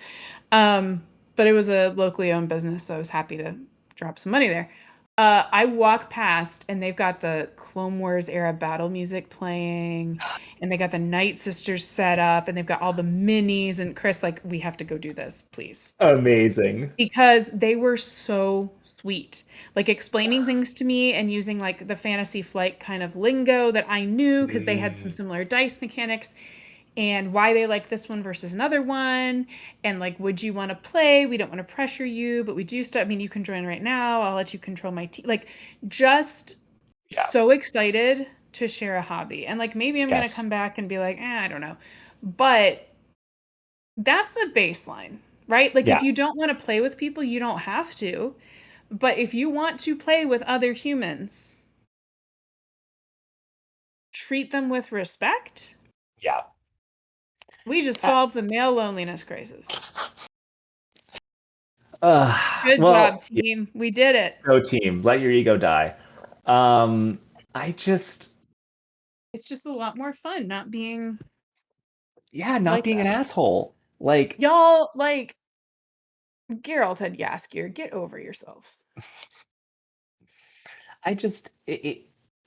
Um, but it was a locally owned business, so I was happy to drop some money there. I walk past and they've got the Clone Wars era battle music playing, and they got the Night Sisters set up, and they've got all the minis. And Chris, like, we have to go do this, please, Amazing. because they were so sweet, like explaining things to me and using like the Fantasy Flight kind of lingo that I knew because they had some Mm, similar dice mechanics and why they like this one versus another one, and like, would you want to play? We don't want to pressure you, but we do stuff. I mean, you can join right now. I'll let you control my team. Like, just yeah. so excited to share a hobby. And like, maybe I'm gonna Yes. come back and be like, I don't know. But that's the baseline, right? Like, if Yeah. you don't want to play with people, you don't have to. But if you want to play with other humans, treat them with respect. Yeah. We just Uh, solved the male loneliness crisis. Good job, well, yeah, team. We did it. go team. Let your ego die. Um, I just, It's just a lot more fun not being yeah, not like being an that. asshole. Like, Y'all, like, Geralt had Yaskier, get over yourselves. I just,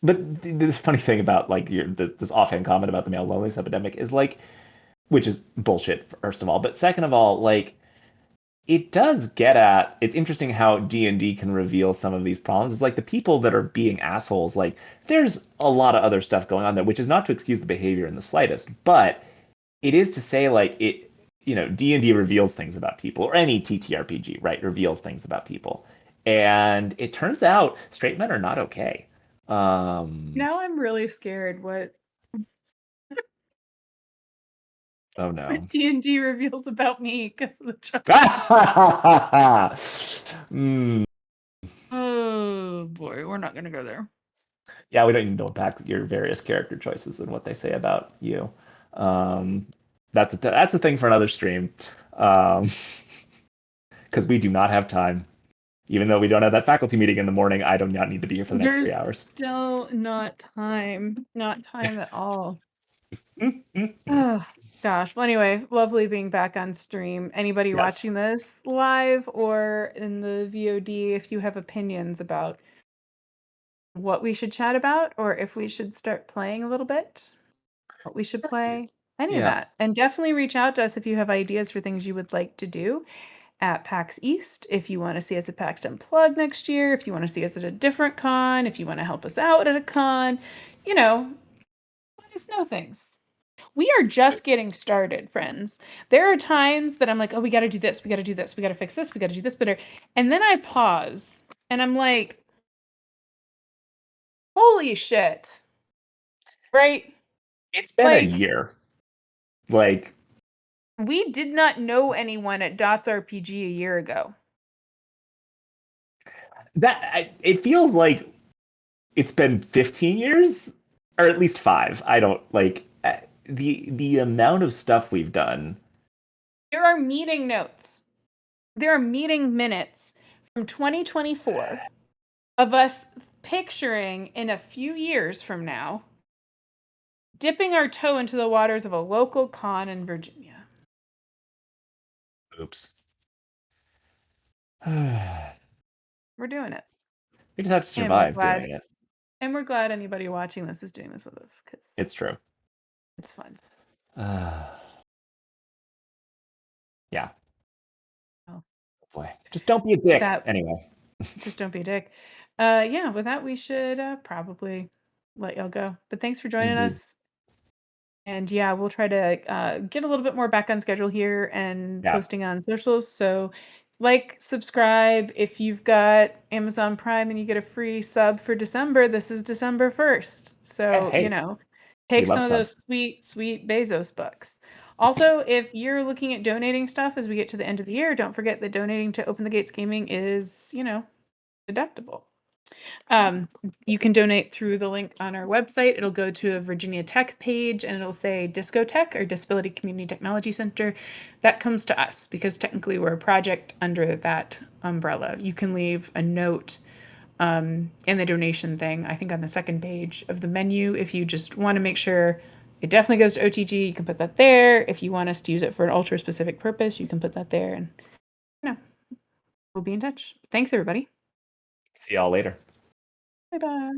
but the funny thing about like this offhand comment about the male loneliness epidemic is like, which is bullshit, first of all. But second of all, like, it does get at it's interesting how D&D can reveal some of these problems. It's like the people that are being assholes, like there's a lot of other stuff going on there, which is not to excuse the behavior in the slightest, but it is to say like it, D&D reveals things about people, or any TTRPG, right, reveals things about people. And it turns out straight men are not okay. Um, Now I'm really scared oh what no. D&D reveals about me because of the choices. Mm, Oh boy, we're not gonna go there. yeah, we don't need to unpack your various character choices and what they say about you. Um, that's a thing for another stream, because we do not have time. Even though we don't have that faculty meeting in the morning, I do not need to be here for the next three There's hours. still not time. Not time at all. Oh, gosh. Well, anyway, lovely being back on stream. Anybody Yes. watching this live or in the VOD, if you have opinions about what we should chat about or if we should start playing a little bit, what we should play, any of Yeah. that. And definitely reach out to us if you have ideas for things you would like to do at PAX East. If you want to see us at PAX Unplugged next year, if you want to see us at a different con, if you want to help us out at a con, you know, let us know things. We are just getting started, friends. There are times that I'm like, oh, we got to do this, we got to do this, we got to fix this, we got to do this better. And then I pause and I'm like, holy shit. Right? It's been a Like, year. Like we did not know anyone at Dots RPG a year ago. it feels like it's been 15 years, or at least five. I don't like the amount of stuff we've done. There are meeting notes, there are meeting minutes from 2024 of us picturing in a few years from now dipping our toe into the waters of a local con in Virginia. Oops. We We're doing it. just have to And we're survive glad doing it. and we're glad anybody watching this is doing this with us cuz It's true. it's fun. Uh, yeah. Oh, Boy, just don't be a with dick. that, Anyway, just don't be a dick. Yeah, with that we should probably let y'all go. But thanks for joining indeed. us. And yeah, we'll try to get a little bit more back on schedule here and Yeah. posting on socials. So, like, subscribe. If you've got Amazon Prime and you get a free sub for December, this is December 1st. Yeah, So, hey, we take some love of those subs. sweet, sweet Bezos bucks. Also, if you're looking at donating stuff as we get to the end of the year, don't forget that donating to Open the Gates Gaming is, deductible. Um, you can donate through the link on our website. It'll go to a Virginia Tech page and it'll say Discotech or Disability Community Technology Center. That comes to us because technically we're a project under that umbrella. You can leave a note in the donation thing, I think on the second page of the menu. If you just want to make sure it definitely goes to OTG, you can put that there. If you want us to use it for an ultra specific purpose, you can put that there. And No, we'll be in touch. Thanks, everybody. See y'all later. Bye bye.